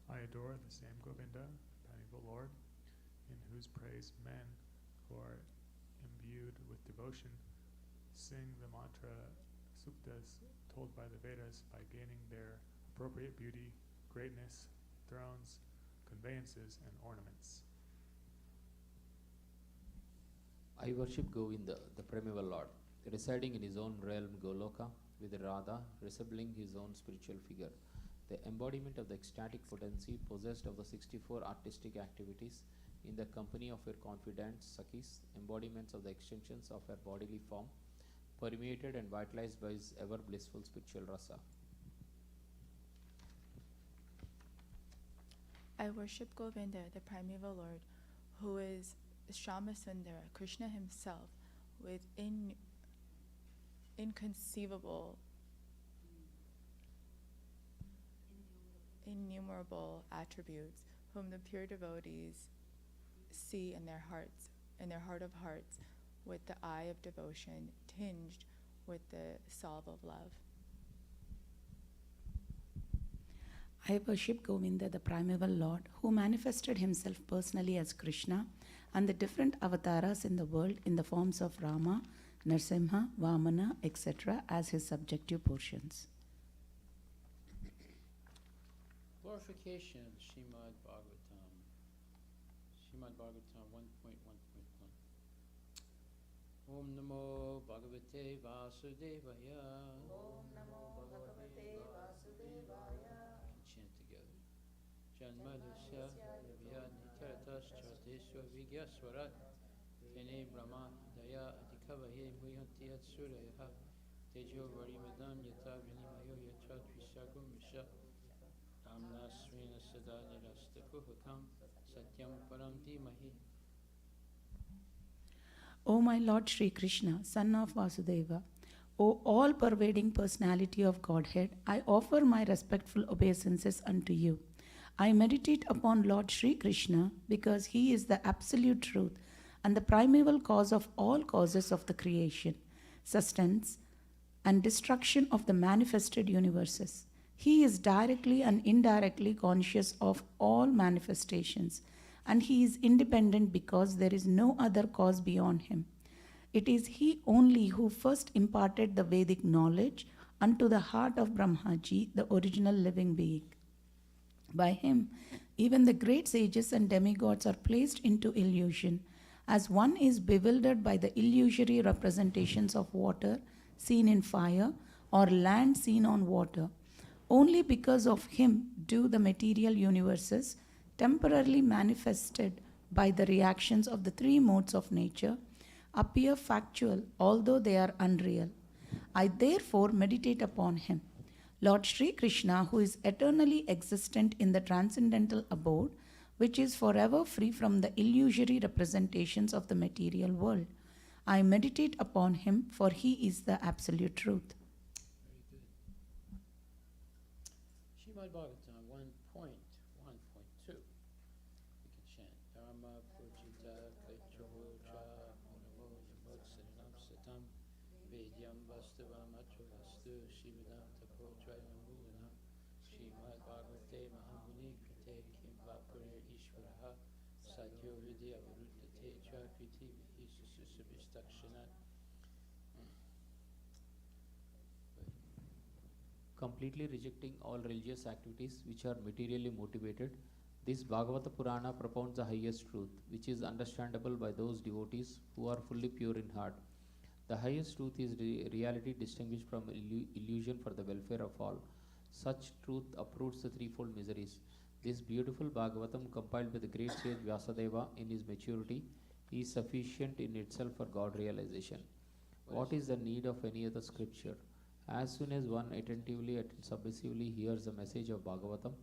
I adore the same Govinda, primeval Lord, in whose praise men who are imbued with devotion sing the mantra suktas told by the Vedas by gaining their appropriate beauty, greatness, thrones, conveyances, and ornaments. I worship Govinda, the primeval Lord, residing in his own realm Goloka, with Radha resembling his own spiritual figure, the embodiment of the ecstatic potency possessed of the 64 artistic activities, in the company of her confidants, Sakhis, embodiments of the extensions of her bodily form, permeated and vitalized by his ever blissful spiritual rasa. I worship Govinda, the primeval Lord, who is Shamasundara, Krishna himself, with inconceivable, innumerable attributes, whom the pure devotees see in their hearts, in their heart of hearts, with the eye of devotion, tinged with the salve of love. I worship Govinda, the primeval Lord, who manifested himself personally as Krishna and the different avatars in the world in the forms of Rama, Narsimha, Vamana, etc. as his subjective portions. Glorification of Srimad Bhagavatam. Srimad Bhagavatam 1.1.1. Om Namo Bhagavate Vasudevaya. Om Namo Bhagavate Vasudevaya. Chant together. Janmadasya Vyaditaratas Charteswa Vigyaswarat Tene Brahma Daya Adhikavahe Muyanti Atsurayaha Tejo Varimadam Yata Vinimayo Yatra Trisagum Misha Ramna Srina Sada Nirastakuhakam Satyam Param Dhimahi. O my Lord Sri Krishna, son of Vasudeva, O all-pervading personality of Godhead, I offer my respectful obeisances unto you. I meditate upon Lord Sri Krishna because he is the absolute truth and the primeval cause of all causes of the creation, sustenance, and destruction of the manifested universes. He is directly and indirectly conscious of all manifestations, and he is independent because there is no other cause beyond him. It is he only who first imparted the Vedic knowledge unto the heart of Brahmaji, the original living being. By him, even the great sages and demigods are placed into illusion, as one is bewildered by the illusory representations of water seen in fire or land seen on water. Only because of him do the material universes, temporarily manifested by the reactions of the three modes of nature, appear factual, although they are unreal. I therefore meditate upon him. Lord Sri Krishna, who is eternally existent in the transcendental abode, which is forever free from the illusory representations of the material world. I meditate upon him, for he is the absolute truth. Very good. Srimad Bhagavatam 1.1.2. We can chant. Dharma Pujita Klechocha Namo Yamotsaranam Satam Vedyam Vastavam Atra Vastu Shividam Tapo Trayamulana Srimad Bhagavate Mahamuni Krite Kim Vapurir Ishvaraha Sadhyo Vidya Varudate Chakriti Vihisususavistakshana. Completely rejecting all religious activities which are materially motivated, this Bhagavata Purana propounds the highest truth, which is understandable by those devotees who are fully pure in heart. The highest truth is reality distinguished from illusion for the welfare of all. Such truth uproots the threefold miseries. This beautiful Bhagavatam, compiled by the great sage Vyasadeva in his maturity, is sufficient in itself for God realization. What is the need of any other scripture? As soon as one attentively and submissively hears the message of Bhagavatam,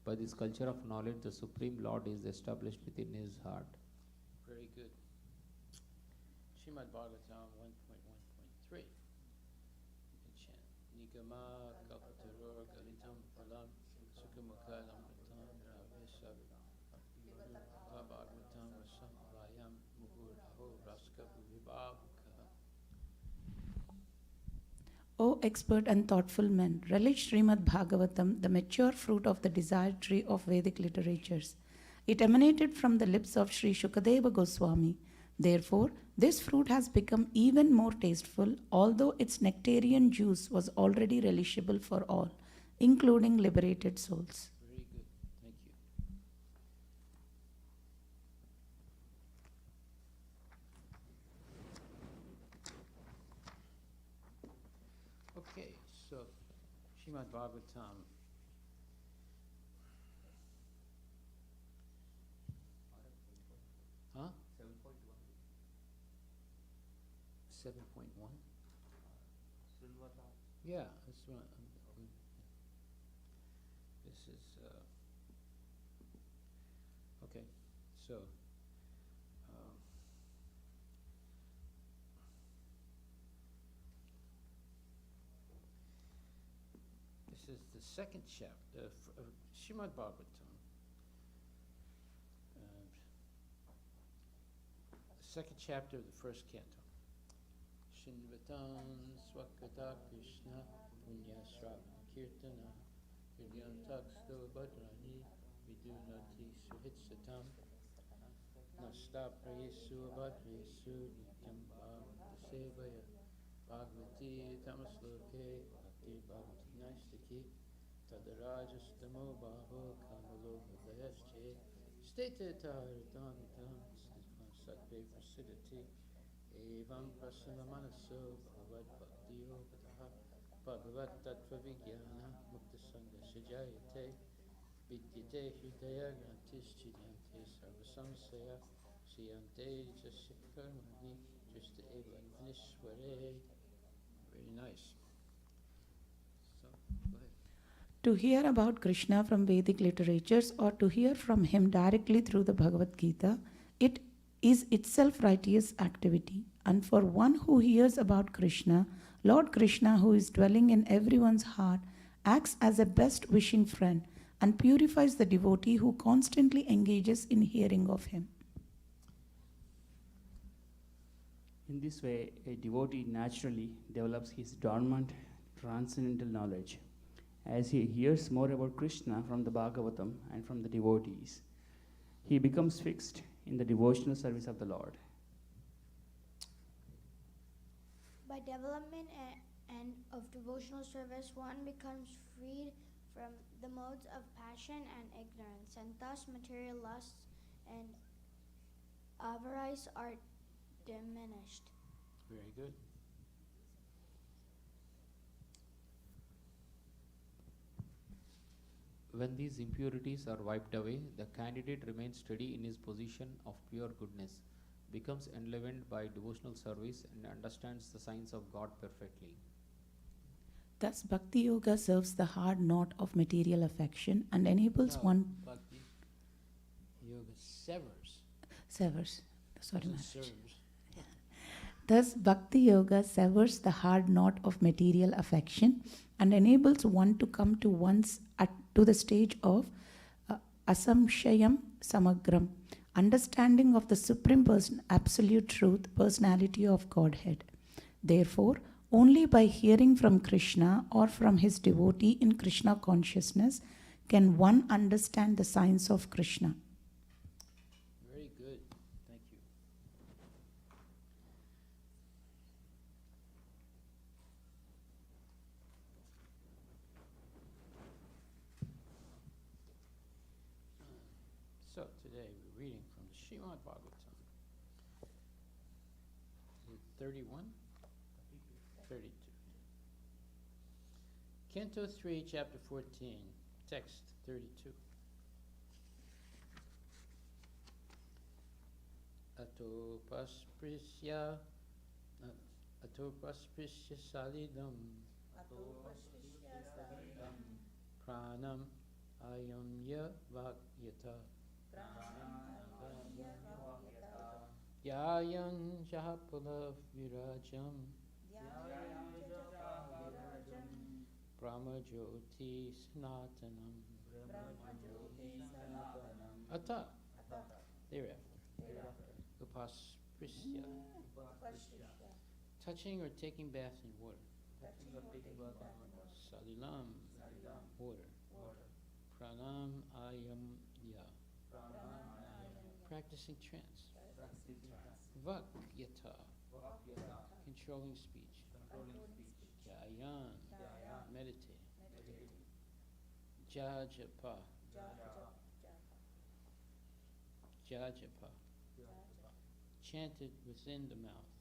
by this culture of knowledge, the Supreme Lord is established within his heart. Very good. Srimad Bhagavatam 1.1.3. You can chant. Nigama Kalpataror Galitam Palam Sukhamukha Lamritam Ravesab Bhagavatam Samvayam Muhuraho Raska Vibhavukha. O expert and thoughtful men, relish Srimad Bhagavatam, the mature fruit of the desired tree of Vedic literatures. It emanated from the lips of Sri Shukadeva Goswami. Therefore, this fruit has become even more tasteful, although its nectarian juice was already relishable for all, including liberated souls. Very good. Thank you. Okay, so Srimad Bhagavatam. 7.1. Yeah, that's what this is, okay, so, this is the second chapter of Srimad Bhagavatam. The second chapter of the first canto. Shinvatan Swakata Krishna Punya Sravana Kirtana Vidyantak Badrani Vidunati Suhitsatam Nasta Prayesu Abhadresu Nityam Bhagavata Sevaya Bhagavati Tamasloke Bhakti Bhagavati Naistaki Tadarajastamo Bhavo Kamalo Mudayasche State Taritamitam Satve Prasidati Evam Prasana Manaso Bhagavad Bhakti Yogataha Bhagavad Tattva Vigyana Mukta Sangha Sajayate Vidyate Hridaya Grantischidante Sarvasamsaya Siyante Jashikarmani Justa Eva Nishware. Very nice. So, go ahead. To hear about Krishna from Vedic literatures or to hear from him directly through the Bhagavad Gita, it is itself righteous activity. And for one who hears about Krishna, Lord Krishna, who is dwelling in everyone's heart, acts as a best wishing friend and purifies the devotee who constantly engages in hearing of him. In this way, a devotee naturally develops his dormant transcendental knowledge. As he hears more about Krishna from the Bhagavatam and from the devotees, he becomes fixed in the devotional service of the Lord. By development and of devotional service, one becomes freed from the modes of passion and ignorance, and thus material lusts and avarice are diminished. Very good. When these impurities are wiped away, the candidate remains steady in his position of pure goodness, becomes enlivened by devotional service, and understands the signs of God perfectly. Thus, Bhakti Yoga serves the hard knot of material affection and enables one. Bhakti Yoga severs. Sorry, Doesn't Maharaj. serves. Thus, Bhakti Yoga severs the hard knot of material affection and enables one to come to the stage of asamshayam samagram, understanding of the Supreme Person, Absolute Truth, Personality of Godhead. Therefore, only by hearing from Krishna or from his devotee in Krishna consciousness can one understand the signs of Krishna. Very good. Thank you. So today we're reading from the Srimad Bhagavatam. Is it 31? 32. Canto 3, Chapter 14, Text 32. Atopasprisya salidam pranam ayamya vakyata yayan jahapala virajam Brahmajyoti Sanatanam. Ata. Thereafter. Upasprisya. Touching or taking bath in water. Salilam. Water. Pranam ayam ya. Practicing trance. Vakyata. Controlling speech. Dhyayan. Meditate. Jajapa. Jajapa. Chanted within the mouth.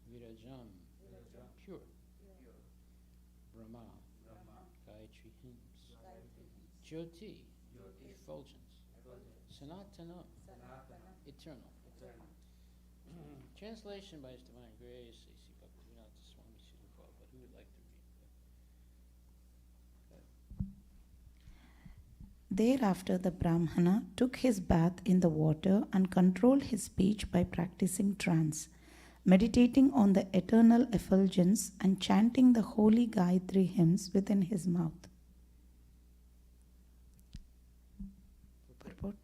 Virajam. Pure. Brahma. Gayatri hymns. Jyoti. Effulgence. Sanatanam. Eternal. Translation by His Divine Grace, A.C. Bhaktivinoda Swami Srila Prabhupada. Who would like to read that? Thereafter, the Brahmana took his bath in the water and controlled his speech by practicing trance, meditating on the eternal effulgence and chanting the holy Gayatri hymns within his mouth. Purport.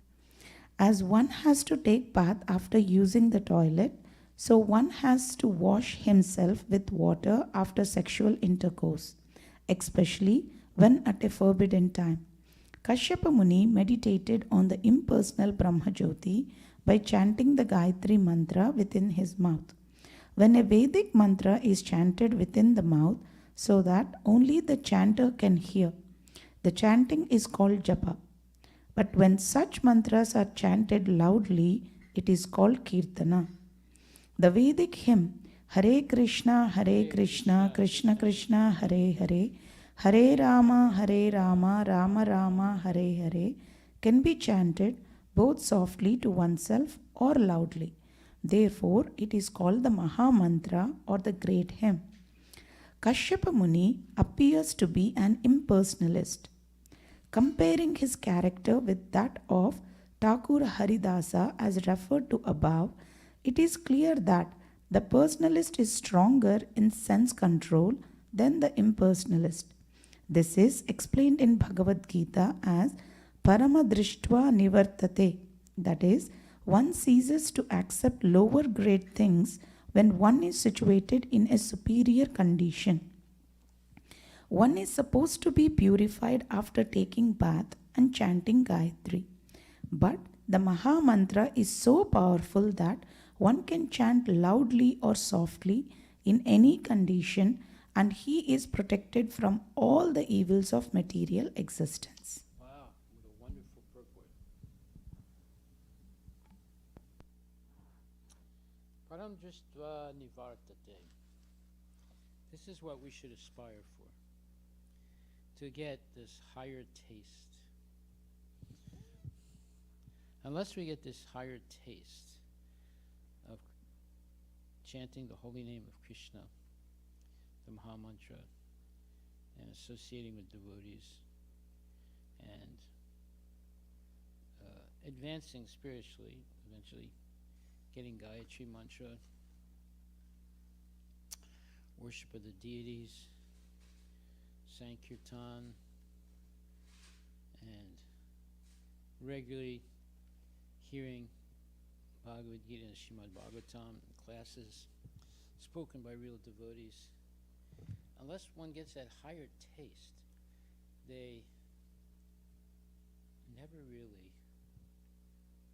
As one has to take bath after using the toilet, so one has to wash himself with water after sexual intercourse, especially when at a forbidden time. Kashyapa Muni meditated on the impersonal Brahmajyoti by chanting the Gayatri mantra within his mouth. When a Vedic mantra is chanted within the mouth so that only the chanter can hear, the chanting is called japa. But when such mantras are chanted loudly, it is called kirtana. The Vedic hymn Hare Krishna, Krishna Krishna, Hare Hare, Hare Rama, Rama Rama, Hare Hare can be chanted both softly to oneself or loudly. Therefore, it is called the Maha Mantra or the Great Hymn. Kashyapa Muni appears to be an impersonalist. Comparing his character with that of Thakur Haridasa as referred to above, it is clear that the personalist is stronger in sense control than the impersonalist. This is explained in Bhagavad Gita as Paramadrishtva Nivartate, that is, one ceases to accept lower grade things when one is situated in a superior condition. One is supposed to be purified after taking bath and chanting Gayatri. But the Maha Mantra is so powerful that one can chant loudly or softly in any condition, and he is protected from all the evils of material existence. Wow, what a wonderful purport. Param Drishtva Nivartate. This is what we should aspire for, to get this higher taste. Unless we get this higher taste of chanting the holy name of Krishna, the Maha Mantra, and associating with devotees, and advancing spiritually, eventually getting Gayatri Mantra, worship of the deities, Sankirtan, and regularly hearing Bhagavad Gita and Srimad Bhagavatam classes spoken by real devotees. Unless one gets that higher taste, they never really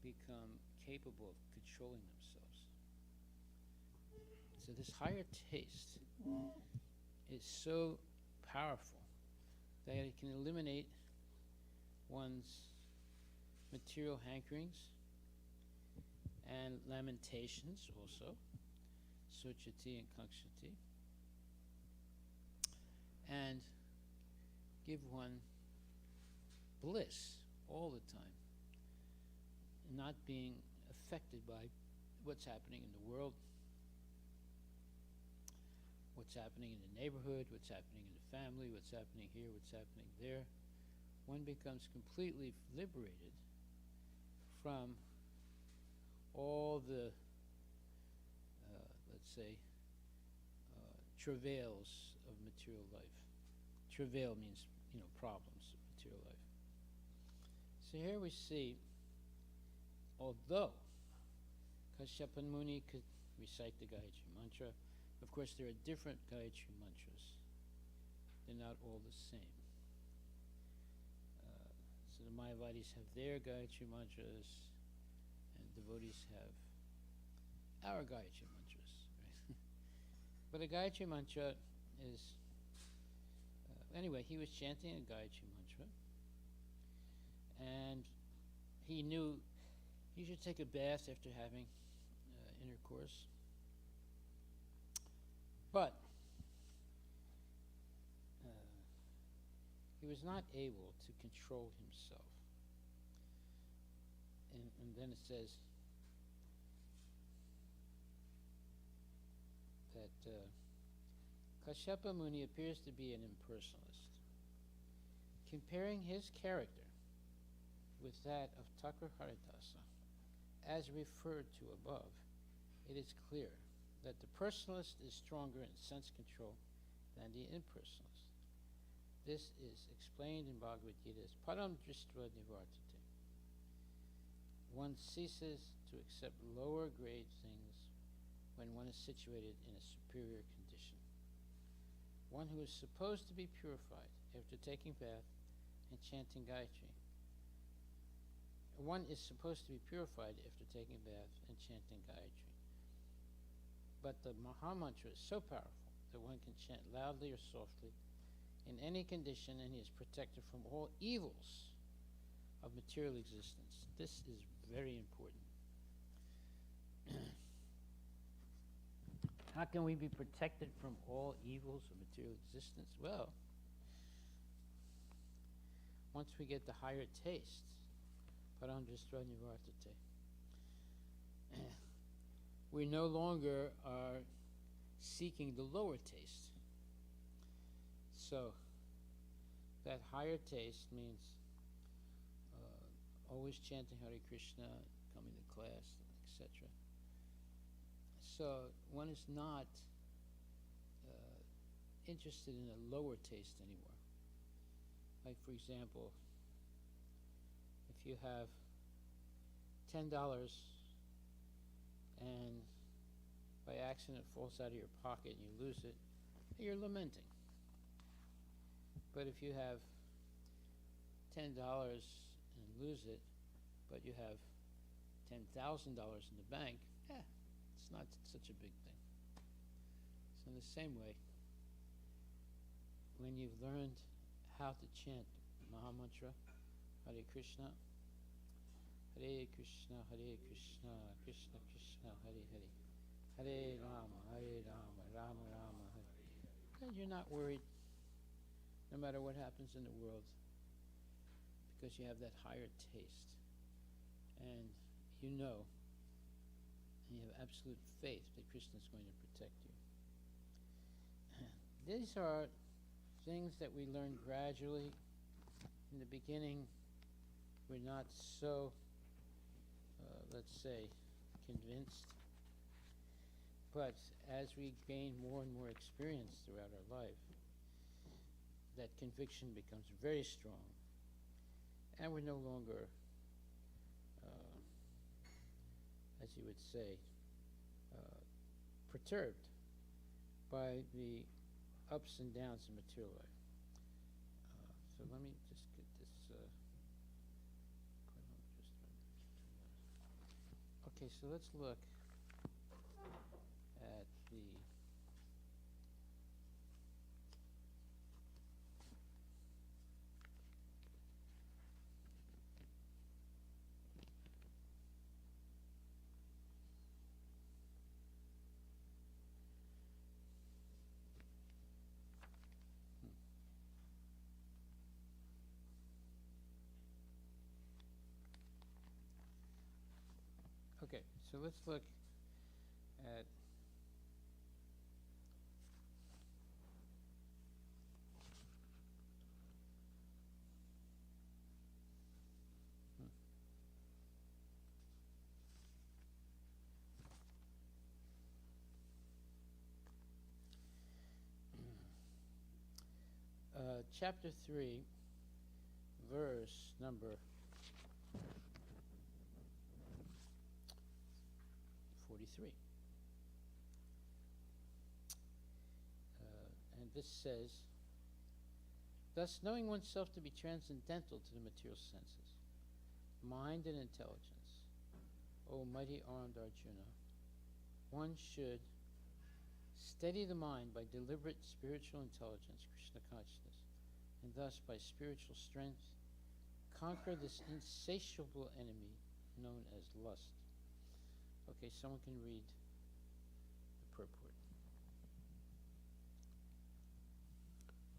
become capable of controlling themselves. So this higher taste is so powerful that it can eliminate one's material hankerings and lamentations also, Sochati and Kakshati, and give one bliss all the time, not being affected by what's happening in the world, what's happening in the neighborhood, what's happening in the family, what's happening here, what's happening there. One becomes completely liberated from all the, let's say, travails of material life. Travail means, problems of material life. So here we see, although Kashyapa Muni could recite the Gayatri Mantra, of course there are different Gayatri Mantras. They're not all the same. So the Mayavadis have their Gayatri Mantras, and devotees have our Gayatri Mantras. Right? But a Gayatri Mantra is, anyway, he was chanting a Gayatri Mantra, and he knew he should take a bath after having intercourse. But he was not able to control himself. And then it says, Kashyapa Muni appears to be an impersonalist. Comparing his character with that of Thakur Haridasa, as referred to above, it is clear that the personalist is stronger in sense control than the impersonalist. This is explained in Bhagavad Gita as Param Drishtva Nivartate. One ceases to accept lower grade things when one is situated in a superior condition. One who is supposed to be purified after taking bath and chanting Gayatri. One is supposed to be purified after taking bath and chanting Gayatri. But the Mahamantra is so powerful that one can chant loudly or softly in any condition, and he is protected from all evils of material existence. This is very important. How can we be protected from all evils of material existence? Well, once we get the higher taste, Paramdristra Nivartate, we no longer are seeking the lower taste. So, that higher taste means always chanting Hare Krishna, coming to class, etc. So, one is not interested in a lower taste anymore. Like, for example, if you have $10 and by accident it falls out of your pocket and you lose it, you're lamenting. But if you have $10 and lose it, but you have $10,000 in the bank, it's not such a big thing. So in the same way, when you've learned how to chant Mahamantra, Hare Krishna, Hare Krishna, Krishna Krishna, Hare Hare, Hare Rama, Rama Rama, Hare, then you're not worried no matter what happens in the world, because you have that higher taste, and you know, and you have absolute faith that Krishna is going to protect you. These are things that we learn gradually. In the beginning, we're not so, let's say, convinced. But as we gain more and more experience throughout our life, that conviction becomes very strong. And we're no longer, as you would say, perturbed by the ups and downs of material life. So let me just get this. Okay, so let's look at the Okay, so let's look at chapter 3, verse number 43. And this says, thus knowing oneself to be transcendental to the material senses, mind and intelligence, O mighty armed Arjuna, one should steady the mind by deliberate spiritual intelligence, Krishna consciousness, and thus by spiritual strength conquer this insatiable enemy known as lust. Okay, someone can read the purport.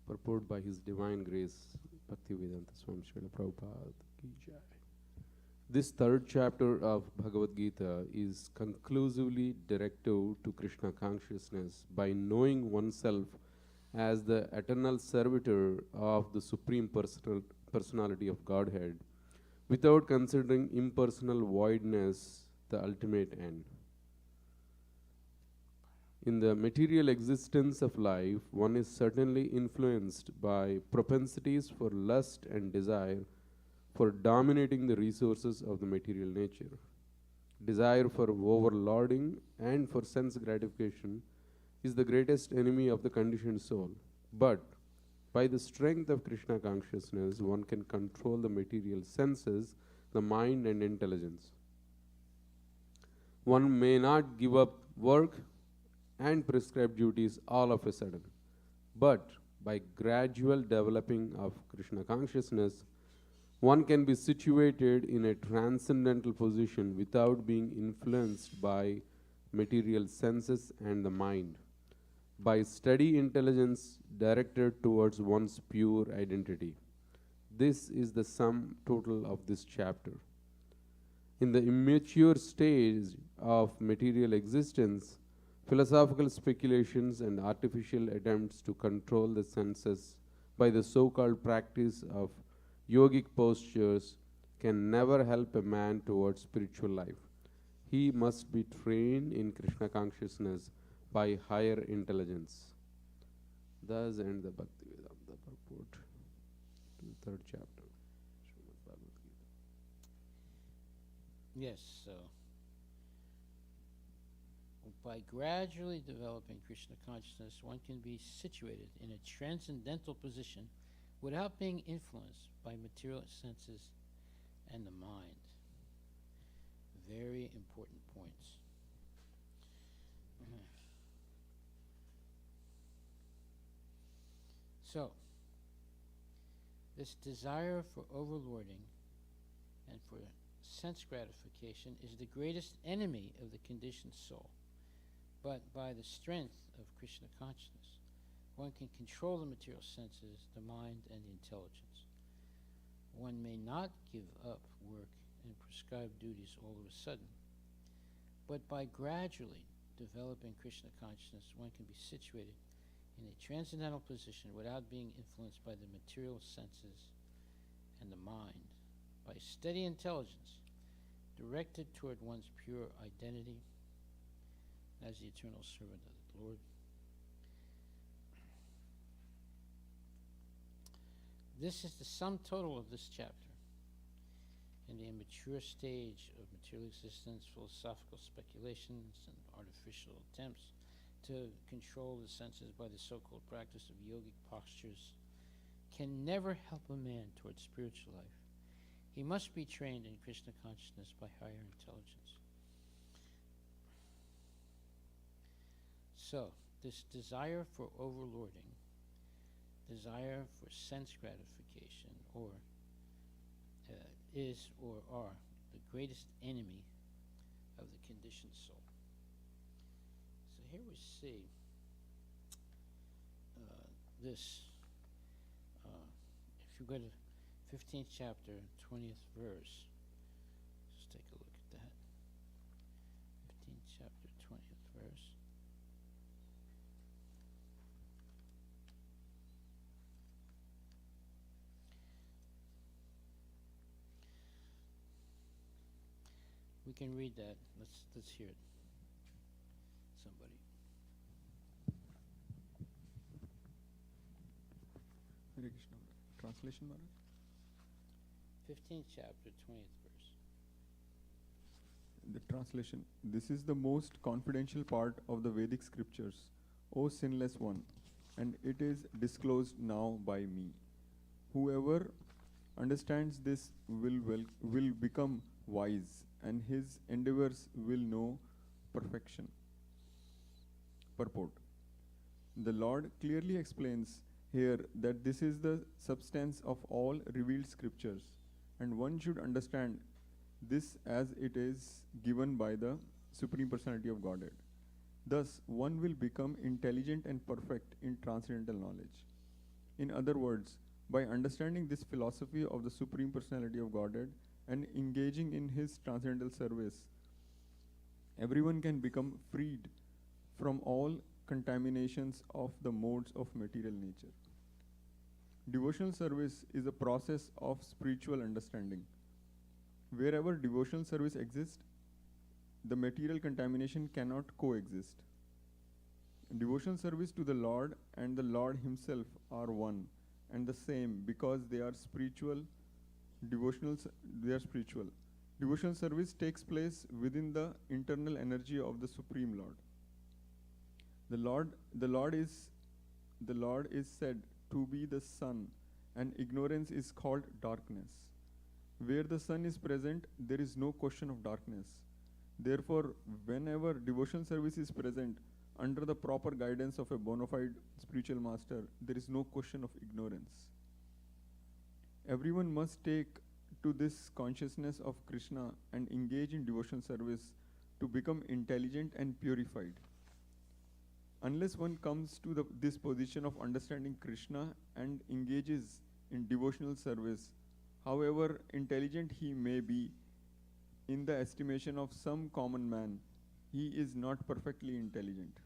Purport by His Divine Grace, Bhaktivedanta Swami Srila Prabhupada Ki Jai. This third chapter of Bhagavad Gita is conclusively directive to Krishna consciousness by knowing oneself as the eternal servitor of the Supreme Personality of Godhead without considering impersonal voidness the ultimate end. In the material existence of life, one is certainly influenced by propensities for lust and desire for dominating the resources of the material nature. Desire for overlording and for sense gratification is the greatest enemy of the conditioned soul. But by the strength of Krishna consciousness, one can control the material senses, the mind, and intelligence. One may not give up work and prescribed duties all of a sudden, but by gradual developing of Krishna consciousness, one can be situated in a transcendental position without being influenced by material senses and the mind, by steady intelligence directed towards one's pure identity. This is the sum total of this chapter. In the immature stage of material existence, philosophical speculations and artificial attempts to control the senses by the so-called practice of yogic postures can never help a man towards spiritual life. He must be trained in Krishna consciousness by higher intelligence. Thus end the Bhakti Vedanta purport to the third chapter. Srimad Bhagavad Gita. Yes, so by gradually developing Krishna consciousness, one can be situated in a transcendental position without being influenced by material senses and the mind. Very important points. So, this desire for overlording and for sense gratification is the greatest enemy of the conditioned soul. But by the strength of Krishna consciousness, one can control the material senses, the mind, and the intelligence. One may not give up work and prescribed duties all of a sudden, but by gradually developing Krishna consciousness, one can be situated in a transcendental position without being influenced by the material senses and the mind, by steady intelligence directed toward one's pure identity as the eternal servant of the Lord. This is the sum total of this chapter. In the immature stage of material existence, philosophical speculations and artificial attempts to control the senses by the so-called practice of yogic postures can never help a man towards spiritual life. He must be trained in Krishna consciousness by higher intelligence. So, this desire for overlording, desire for sense gratification, is or are the greatest enemy of the conditioned soul. So here we see this. If you go to 15th chapter, 20th verse, just take a look at that. 15th chapter, 20th verse. We can read that. Let's hear it. Somebody. Hare Krishna. Translation, Maharaj? 15th chapter, 20th verse. The translation. This is the most confidential part of the Vedic scriptures, O sinless one, and it is disclosed now by me. Whoever understands this will become wise, and his endeavors will know perfection. Purport. The Lord clearly explains here that this is the substance of all revealed scriptures, and one should understand this as it is given by the Supreme Personality of Godhead. Thus, one will become intelligent and perfect in transcendental knowledge. In other words, By understanding this philosophy of the Supreme Personality of Godhead and engaging in His transcendental service, everyone can become freed from all contaminations of the modes of material nature. Devotional service is a process of spiritual understanding. Wherever devotional service exists, the material contamination cannot coexist. Devotional service to the Lord and the Lord Himself are one and the same because they are spiritual. They are spiritual. Devotional service takes place within the internal energy of the Supreme Lord. The Lord is said to be the sun, and ignorance is called darkness. Where the sun is present, there is no question of darkness. Therefore, whenever devotional service is present under the proper guidance of a bona fide spiritual master, there is no question of ignorance. Everyone must take to this consciousness of Krishna and engage in devotional service to become intelligent and purified. Unless one comes to this position of understanding Krishna and engages in devotional service, however intelligent he may be, in the estimation of some common man, he is not perfectly intelligent.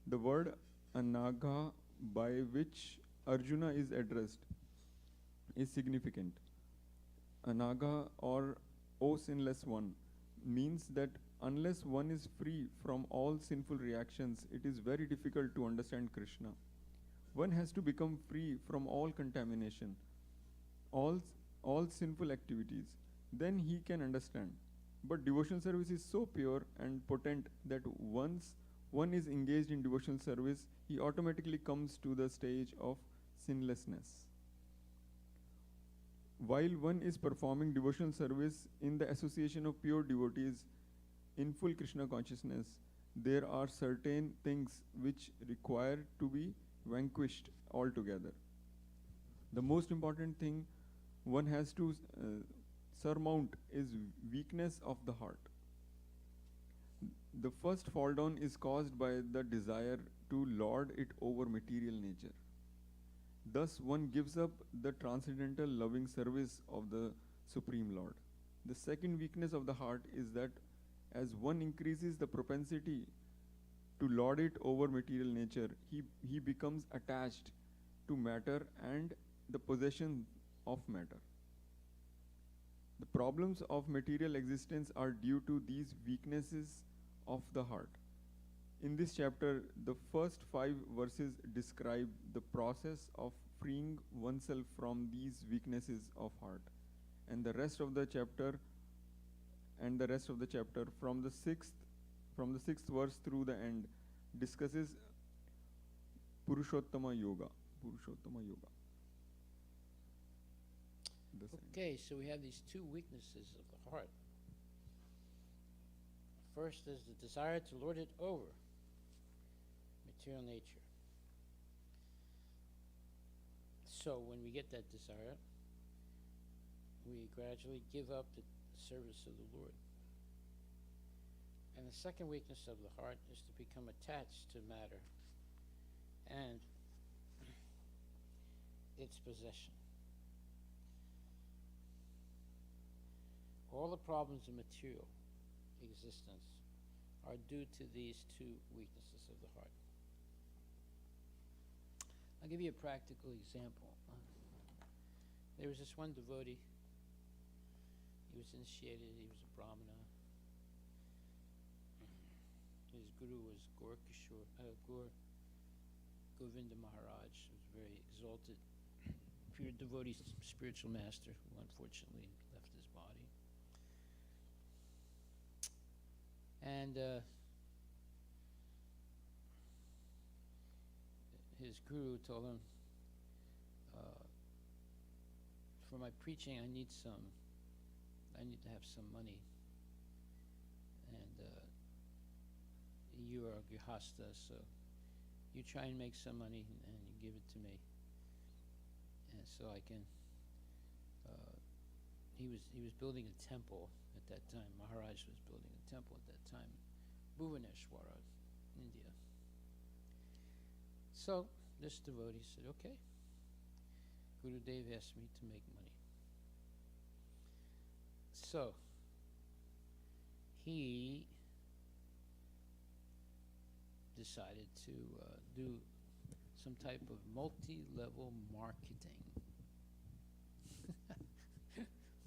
The word Anaga, by which Arjuna is addressed, is significant. Anaga, or O sinless one, means that unless one is free from all sinful reactions, it is very difficult to understand Krishna. One has to become free from all contamination, all sinful activities. Then he can understand. But devotional service is so pure and potent that once one is engaged in devotional service, he automatically comes to the stage of sinlessness. While one is performing devotional service in the association of pure devotees in full Krishna consciousness, there are certain things which require to be vanquished altogether. The most important thing one has to surmount is weakness of the heart. The first fall down is caused by the desire to lord it over material nature. Thus one gives up the transcendental loving service of the Supreme Lord. The second weakness of the heart is that as one increases the propensity to lord it over material nature, he becomes attached to matter and the possession of matter. The problems of material existence are due to these weaknesses of the heart. In this chapter, the first 5 verses describe the process of freeing oneself from these weaknesses of heart. And the rest of the chapter from the sixth verse through the end discusses Purushottama Yoga. Okay, so we have these two weaknesses of the heart. First is the desire to lord it over material nature. So when we get that desire, we gradually give up the service of the Lord. And the second weakness of the heart is to become attached to matter and its possession. All the problems of material existence are due to these two weaknesses of the heart. I'll give you a practical example. There was this one devotee. He was initiated. He was a brahmana. His guru was Govinda Maharaj, who was a very exalted, pure devotee, spiritual master, who unfortunately left his body. And his guru told him, for my preaching, I need to have some money. And you are a grihasta, so you try and make some money and you give it to me. And so I can, he was building a temple at that time. Maharaj was building a temple at that time, Bhuvaneshwara, India. So this devotee said, okay, Gurudev asked me to make money. So, he decided to do some type of multi-level marketing.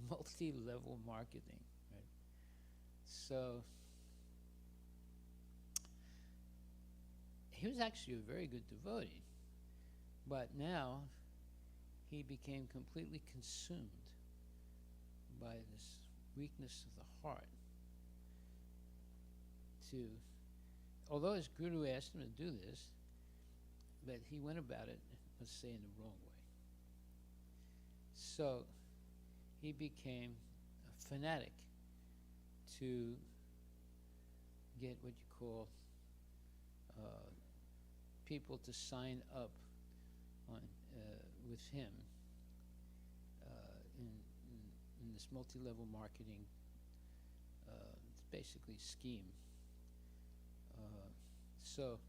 Multi-level marketing, right? So, he was actually a very good devotee, but now he became completely consumed by this weakness of the heart to, although his guru asked him to do this, but he went about it, let's say, in the wrong way. So he became a fanatic to get what you call people to sign up on with him in this multi-level marketing basically scheme. So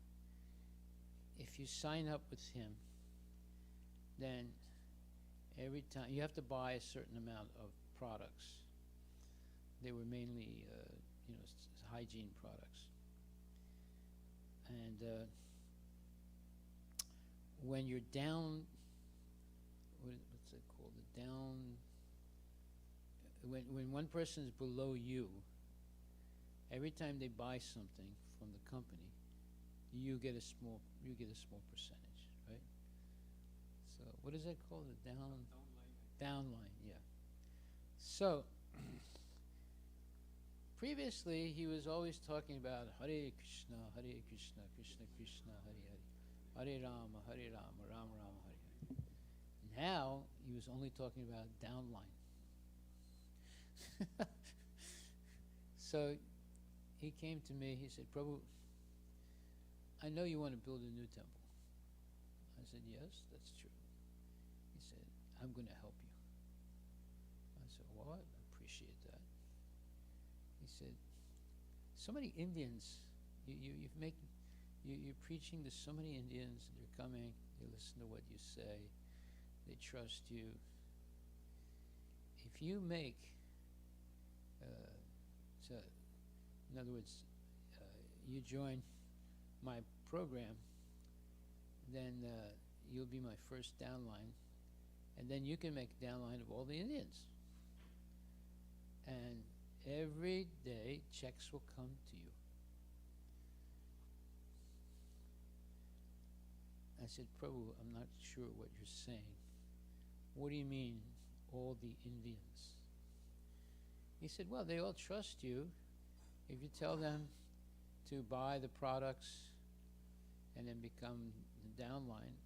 if you sign up with him, then every time you have to buy a certain amount of products. They were mainly hygiene products. And when you're down, what's it called? The down. When one person is below you, every time they buy something from the company, you get a small percentage, right? So what is that called? The downline, yeah. So previously he was always talking about Hare Krishna, Krishna Krishna, Hare Rama, Rama Rama, Hare Hare. Now he was only talking about downline. So he came to me, he said, Prabhu, I know you want to build a new temple. I said, yes, that's true. He said, I'm going to help you. I said, well, I appreciate that. He said, so many Indians, you're preaching to so many Indians, they're coming, they listen to what you say, they trust you. If you make, so in other words, you join my program, then you'll be my first downline, and then you can make a downline of all the Indians. And every day checks will come to you. I said, Prabhu, I'm not sure what you're saying. What do you mean, all the Indians? He said, well, they all trust you. If you tell them to buy the products and then become the downline,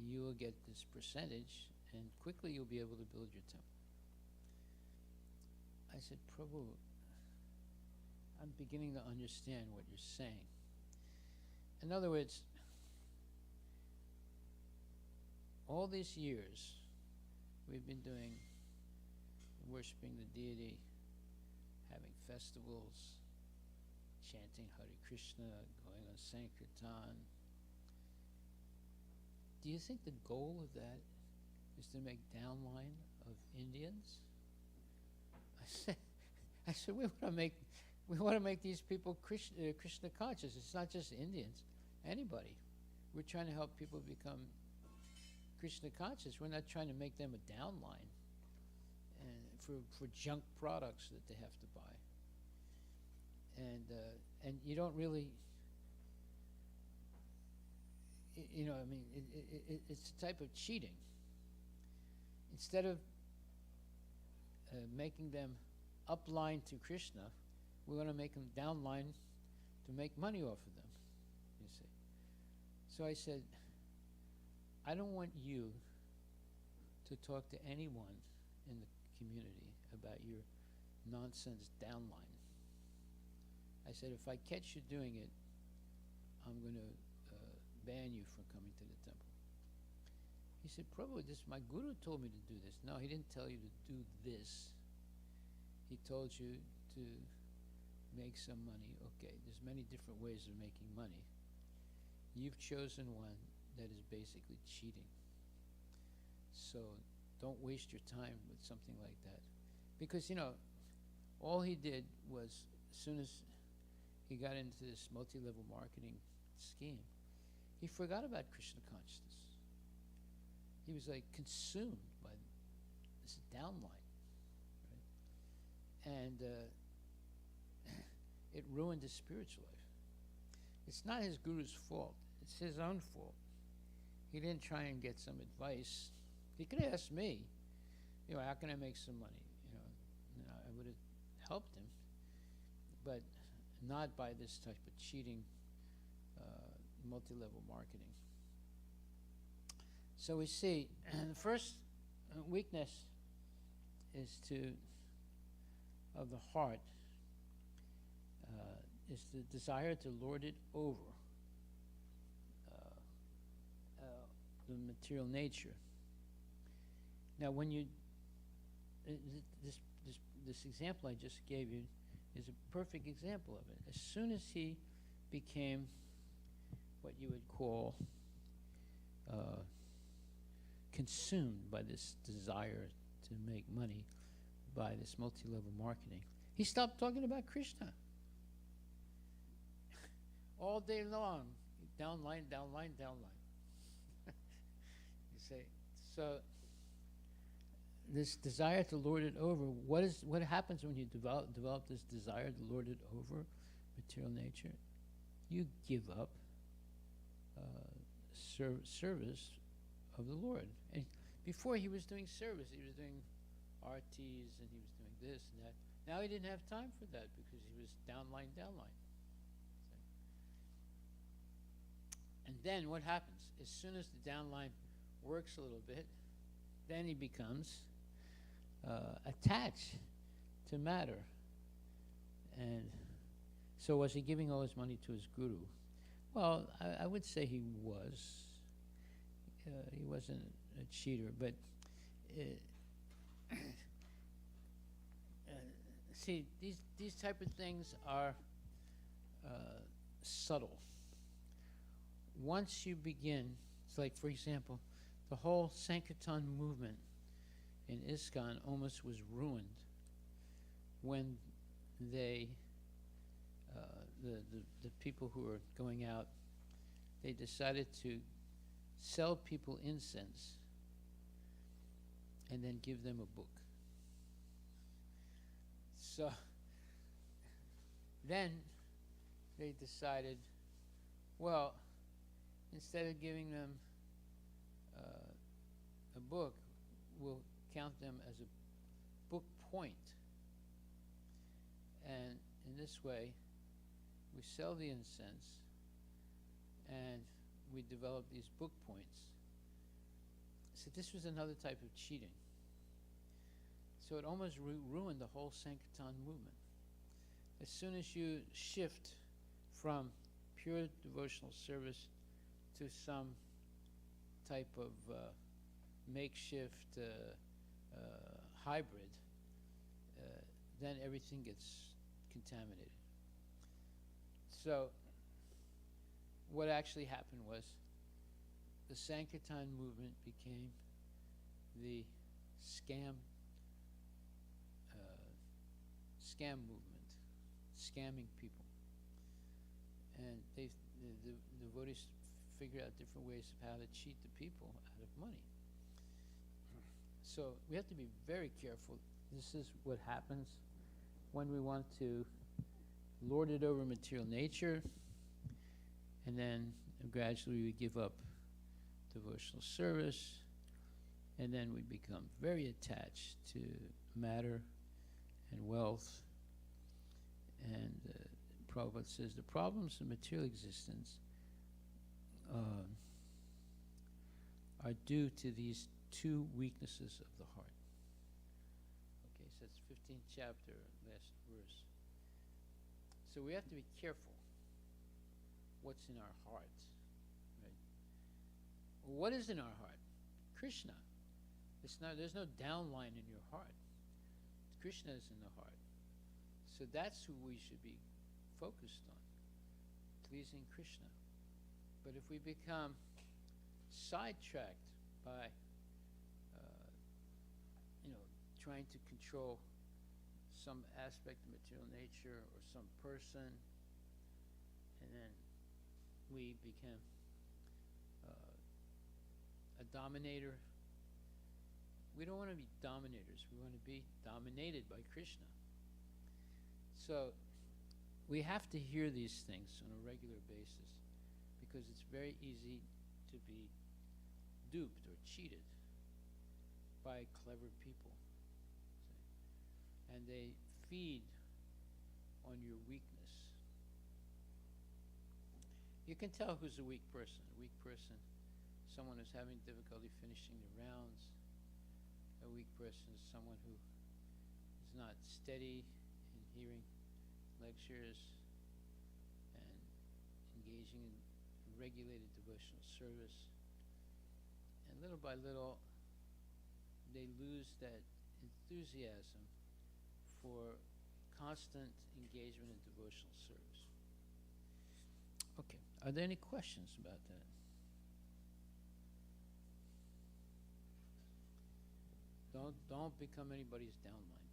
you will get this percentage, and quickly you'll be able to build your temple. I said, Prabhu, I'm beginning to understand what you're saying. In other words, all these years we've been worshiping the deity, having festivals, chanting Hare Krishna, going on Sankirtan. Do you think the goal of that is to make downline of Indians? I said we want to make these people Krishna conscious. It's not just Indians, anybody. We're trying to help people become Krishna conscious. We're not trying to make them a downline and for junk products that they have to buy. And you don't really, it's a type of cheating. Instead of making them upline to Krishna, we're going to make them downline to make money off of them, you see. So I said, I don't want you to talk to anyone in the community about your nonsense downline. I said, if I catch you doing it, I'm going to ban you from coming to the temple. He said, Prabhu, my guru told me to do this. No, he didn't tell you to do this. He told you to make some money. Okay, there's many different ways of making money. You've chosen one that is basically cheating. So don't waste your time with something like that. Because, all he did was, as soon as he got into this multi-level marketing scheme, he forgot about Krishna consciousness. He was like consumed by this downline, right? And it ruined his spiritual life. It's not his guru's fault. It's his own fault. He didn't try and get some advice. He could have asked me, how can I make some money? I would have helped him, but not by this type of cheating, multi-level marketing. So we see the first weakness is of the heart, is the desire to lord it over the material nature. Now, when you this example I just gave you is a perfect example of it. As soon as he became what you would call consumed by this desire to make money by this multi-level marketing, he stopped talking about Krishna. All day long, downline, downline, downline. You say, so this desire to lord it over, what happens when you develop this desire to lord it over material nature? You give up service of the Lord. And before he was doing service, he was doing artis and he was doing this and that. Now he didn't have time for that because he was downline. And then what happens? As soon as the downline works a little bit, then he becomes attached to matter. And so was he giving all his money to his guru? Well, I would say he was. He wasn't a cheater, but see, these type of things are subtle. Once you begin, it's like, for example, the whole Sankirtan movement in ISKCON almost was ruined when they, the people who were going out, they decided to sell people incense and then give them a book. So then they decided, well, instead of giving them a book, we'll count them as a book point. And in this way, we sell the incense and we develop these book points. So this was another type of cheating. So it almost ruined the whole Sankirtan movement. As soon as you shift from pure devotional service to some type of makeshift hybrid, then everything gets contaminated. So what actually happened was the Sankirtan movement became the scam movement, scamming people. And the devotees figured out different ways of how to cheat the people out of money. So we have to be very careful. This is what happens when we want to lord it over material nature, and then gradually we give up devotional service, and then we become very attached to matter and wealth. And Prabhupada says the problems of material existence are due to these two weaknesses of the heart. Okay, so it's 15th chapter, last verse. So we have to be careful what's in our heart, right? Well, what is in our heart? Krishna. There's no downline in your heart. Krishna is in the heart. So that's who we should be focused on, pleasing Krishna. But if we become sidetracked by trying to control some aspect of material nature or some person, and then we became a dominator. We don't want to be dominators. We want to be dominated by Krishna. So we have to hear these things on a regular basis, because it's very easy to be duped or cheated by clever people. And they feed on your weakness. You can tell who's a weak person. A weak person, someone who's having difficulty finishing the rounds. A weak person is someone who is not steady in hearing lectures and engaging in regulated devotional service. And little by little, they lose that enthusiasm for constant engagement in devotional service. Okay, are there any questions about that? Don't become anybody's downline.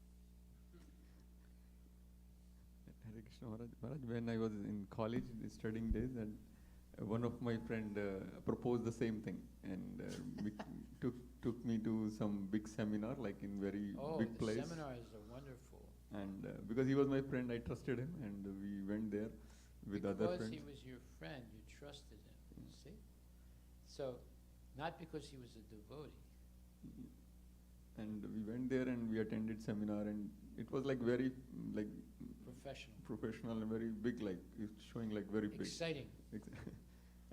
Hare Krishna Maharaj. Maharaj, when I was in college studying days, and one of my friend proposed the same thing, and took me to some big seminar, like in very big place. Oh, the seminars are wonderful. And because he was my friend, I trusted him, and we went there with other friends. Because he was your friend, you trusted him. You see? So, not because he was a devotee. And we went there and we attended seminar, and it was like very like professional and very big, like it's showing like very big. Exciting.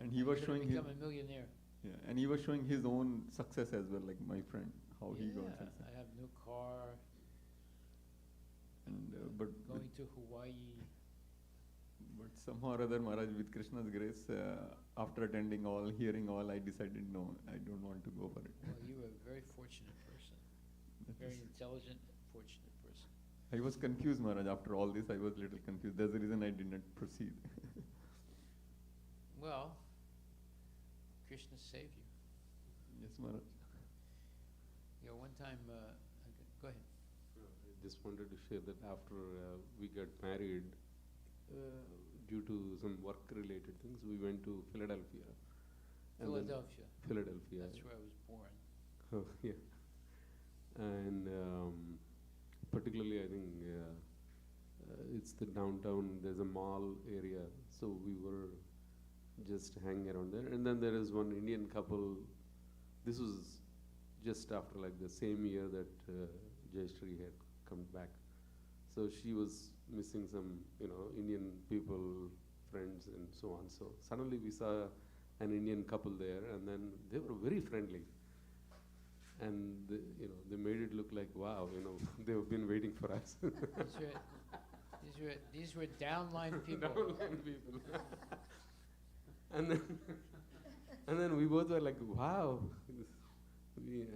And he was showing become a millionaire. Yeah, and he was showing his own success as well, like my friend, how he got success. I have new car. And going to Hawaii. But somehow or other, Maharaj, with Krishna's grace, after attending all, hearing all, I decided no, I don't want to go for it. Well, you were a very fortunate person. Very intelligent, fortunate person. I was confused, Maharaj. After all this, I was a little confused. That's the reason I did not proceed. Well, Krishna saved you. Yes, Maharaj. Yeah, one time, go ahead. I just wanted to share that after we got married, due to some work-related things, we went to Philadelphia. Philadelphia. That's where I was born. Oh, yeah. And particularly, I think it's the downtown. There's a mall area, so we were just hanging around there. And then there is one Indian couple. This was just after like the same year that Jayashree had come back. So she was missing some, Indian people, friends, and so on. So suddenly we saw an Indian couple there, and then they were very friendly. And they made it look like, wow, they've been waiting for us. These were downline people. Downline people. and then we both were like, wow. We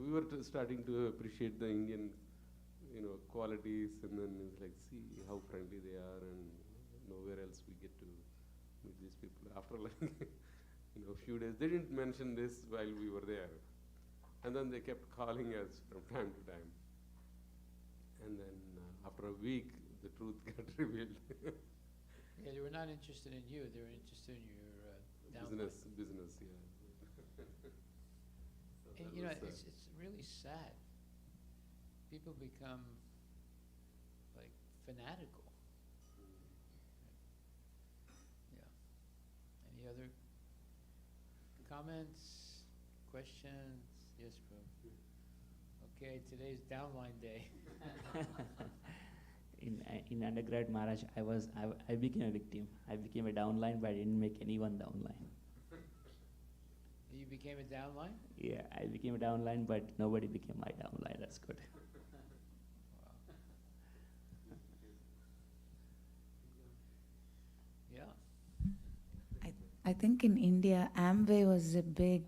were starting to appreciate the Indian, qualities, and then it's like, see how friendly they are, and nowhere else we get to meet these people. After like, a few days, they didn't mention this while we were there. And then they kept calling us from time to time. And then after a week, the truth got revealed. Yeah, they were not interested in you. They were interested in your business, yeah. So and it's really sad. People become like fanatical. Yeah. Any other comments, questions? Yes, bro. Okay, today's downline day. In undergrad, Maharaj, I became a victim. I became a downline, but I didn't make anyone downline. You became a downline? Yeah, I became a downline, but nobody became my downline. That's good. Yeah. I think in India, Amway was a big,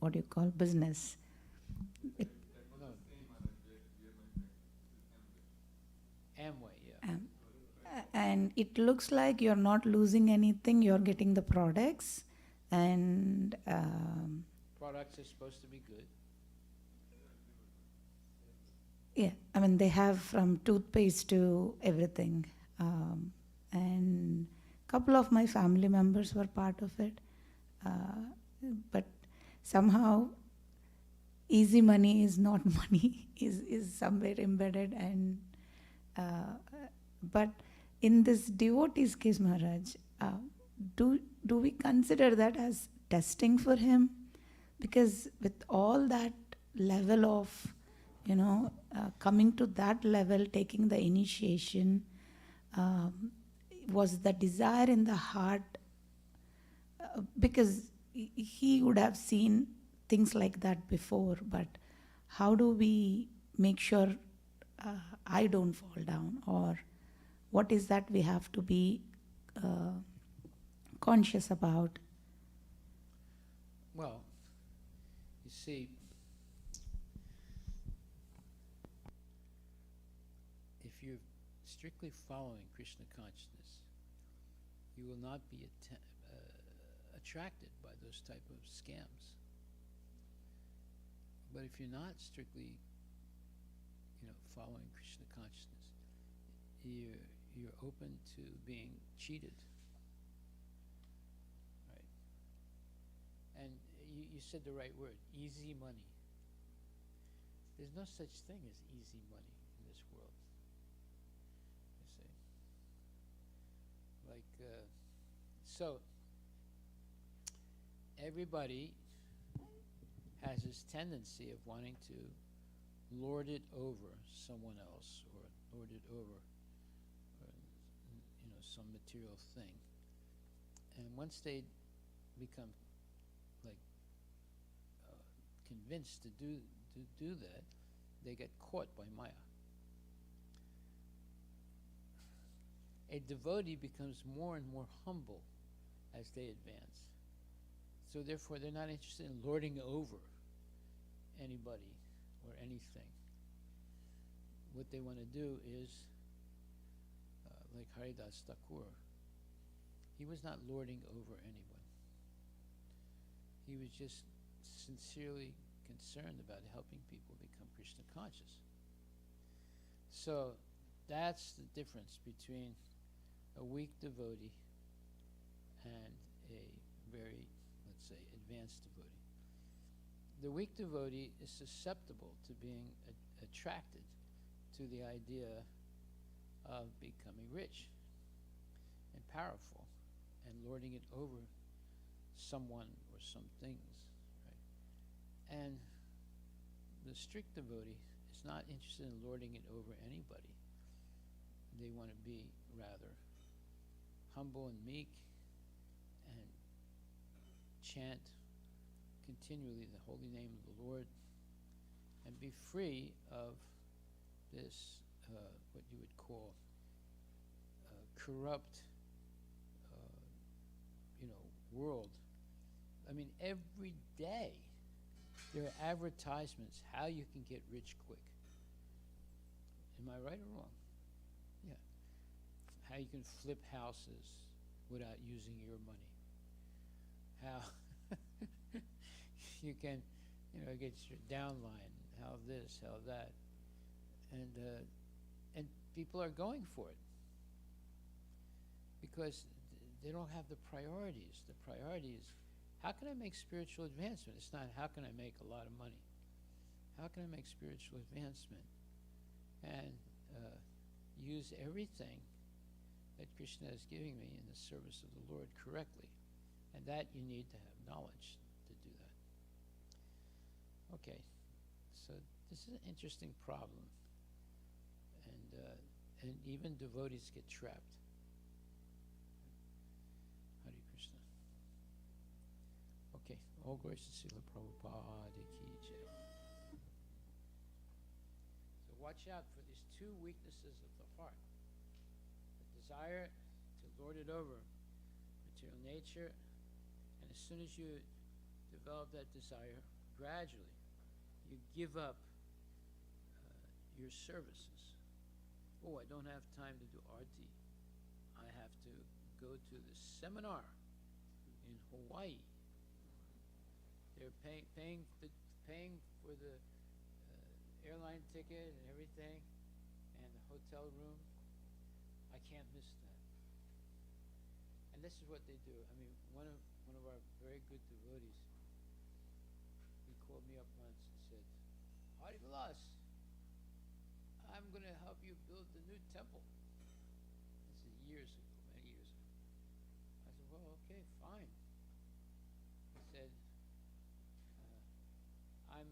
what do you call, business. Amway, yeah. And it looks like you're not losing anything. You're getting the products, and product products are supposed to be good. Yeah, I mean, they have from toothpaste to everything. And a couple of my family members were part of it. But somehow, easy money is not money, is somewhere embedded. And but in this devotee's case, Maharaj, do we consider that as testing for him? Because with all that level of, coming to that level, taking the initiation, was the desire in the heart, because he would have seen things like that before, but how do we make sure I don't fall down, or what is that we have to be conscious about? Well, you see, if you're strictly following Krishna consciousness, you will not be attracted by those type of scams. But if you're not strictly, following Krishna consciousness, you're open to being cheated, right? And you said the right word, easy money. There's no such thing as easy money in this world. You see, so everybody has this tendency of wanting to lord it over someone else, or lord it over, some material thing. And once they become convinced to do that, they get caught by Maya. A devotee becomes more and more humble as they advance. So therefore, they're not interested in lording over anybody or anything. What they want to do is, like Haridas Thakur, he was not lording over anyone. He was just sincerely concerned about helping people become Krishna conscious. So that's the difference between a weak devotee and a very, let's say, advanced devotee. The weak devotee is susceptible to being attracted to the idea of becoming rich and powerful and lording it over someone or some things, right? And the strict devotee is not interested in lording it over anybody. They want to be rather humble and meek and chant continually the holy name of the Lord and be free of this, what you would call corrupt, world. I mean, every day there are advertisements how you can get rich quick. Am I right or wrong? Yeah. How you can flip houses without using your money. How you can, get your downline. How this, how that, and people are going for it because they don't have the priorities. The priority is, how can I make spiritual advancement? It's not, how can I make a lot of money? How can I make spiritual advancement and use everything that Krishna is giving me in the service of the Lord correctly? And that you need to have knowledge to do that. Okay, so this is an interesting problem. And even devotees get trapped. Hare Krishna. Okay, all glories to Srila Prabhupada ki jai. So watch out for these two weaknesses of the heart. The desire to lord it over material nature, and as soon as you develop that desire, gradually you give up your services. Oh, I don't have time to do Aarti. I have to go to the seminar in Hawaii. they're paying for the airline ticket and everything, and the hotel room. I can't miss that. And this is what they do. I mean, one of our very good devotees, he called me up once and said, "Hari Vilas, I'm going to help you build the new temple." This is years ago, many years ago. I said, "Well, okay, fine." He said, "I'm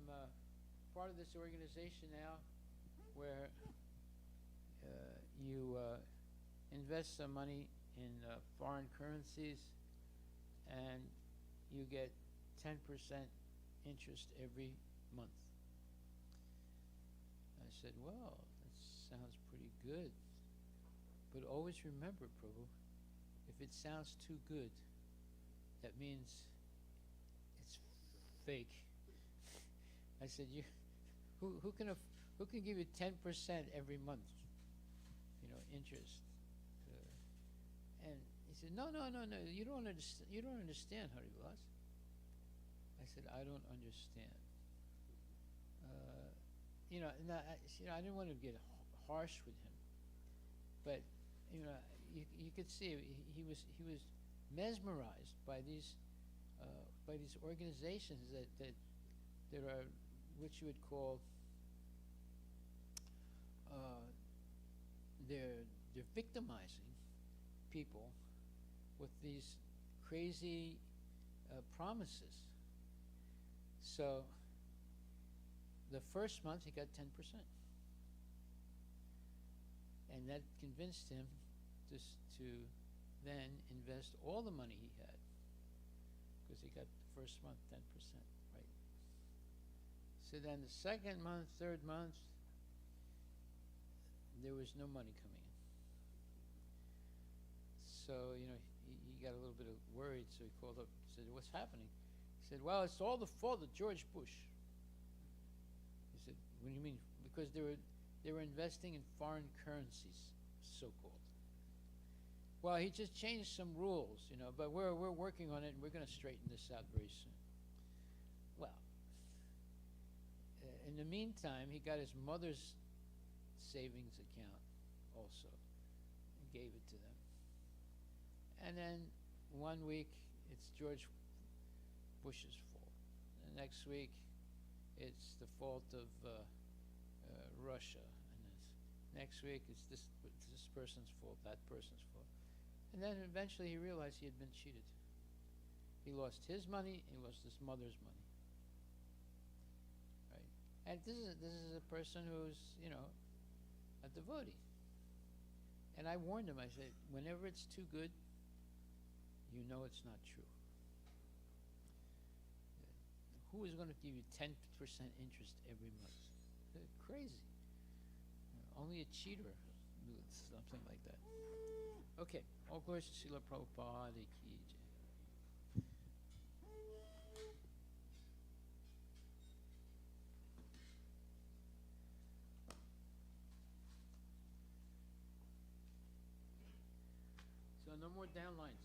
part of this organization now where you invest some money in foreign currencies and you get 10% interest every month." I said, "Well, that sounds pretty good. But always remember, Prabhu, if it sounds too good, that means it's fake." I said, who can give you 10% every month, interest?" And he said, "No, you don't understand, Hari Vilas." I said, "I don't understand." I didn't want to get harsh with him, but you could see he was mesmerized by these organizations that are what you would call they're victimizing people with these crazy promises. So the first month he got 10%, and that convinced him to then invest all the money he had, because he got the first month 10%, right? So then the second month, third month, there was no money coming in. So, he got a little bit worried, so he called up and said, "What's happening?" He said, "Well, it's all the fault of George Bush." He said, "What do you mean?" Because they were investing in foreign currencies, so-called. "Well, he just changed some rules, but we're working on it, and we're going to straighten this out very soon." Well, in the meantime, he got his mother's savings account also and gave it to them. And then one week it's George Bush's fault. The next week it's the fault of Russia. And next week it's this person's fault, that person's fault. And then eventually he realized he had been cheated. He lost his money, he lost his mother's money. Right? And this is a person who's, a devotee. And I warned him, I said, whenever it's too good, you know it's not true. Who is going to give you 10% interest every month? They're crazy. Only a cheater do something like that. Okay, all glories to Srila Prabhupada ki jai. So no more downlines.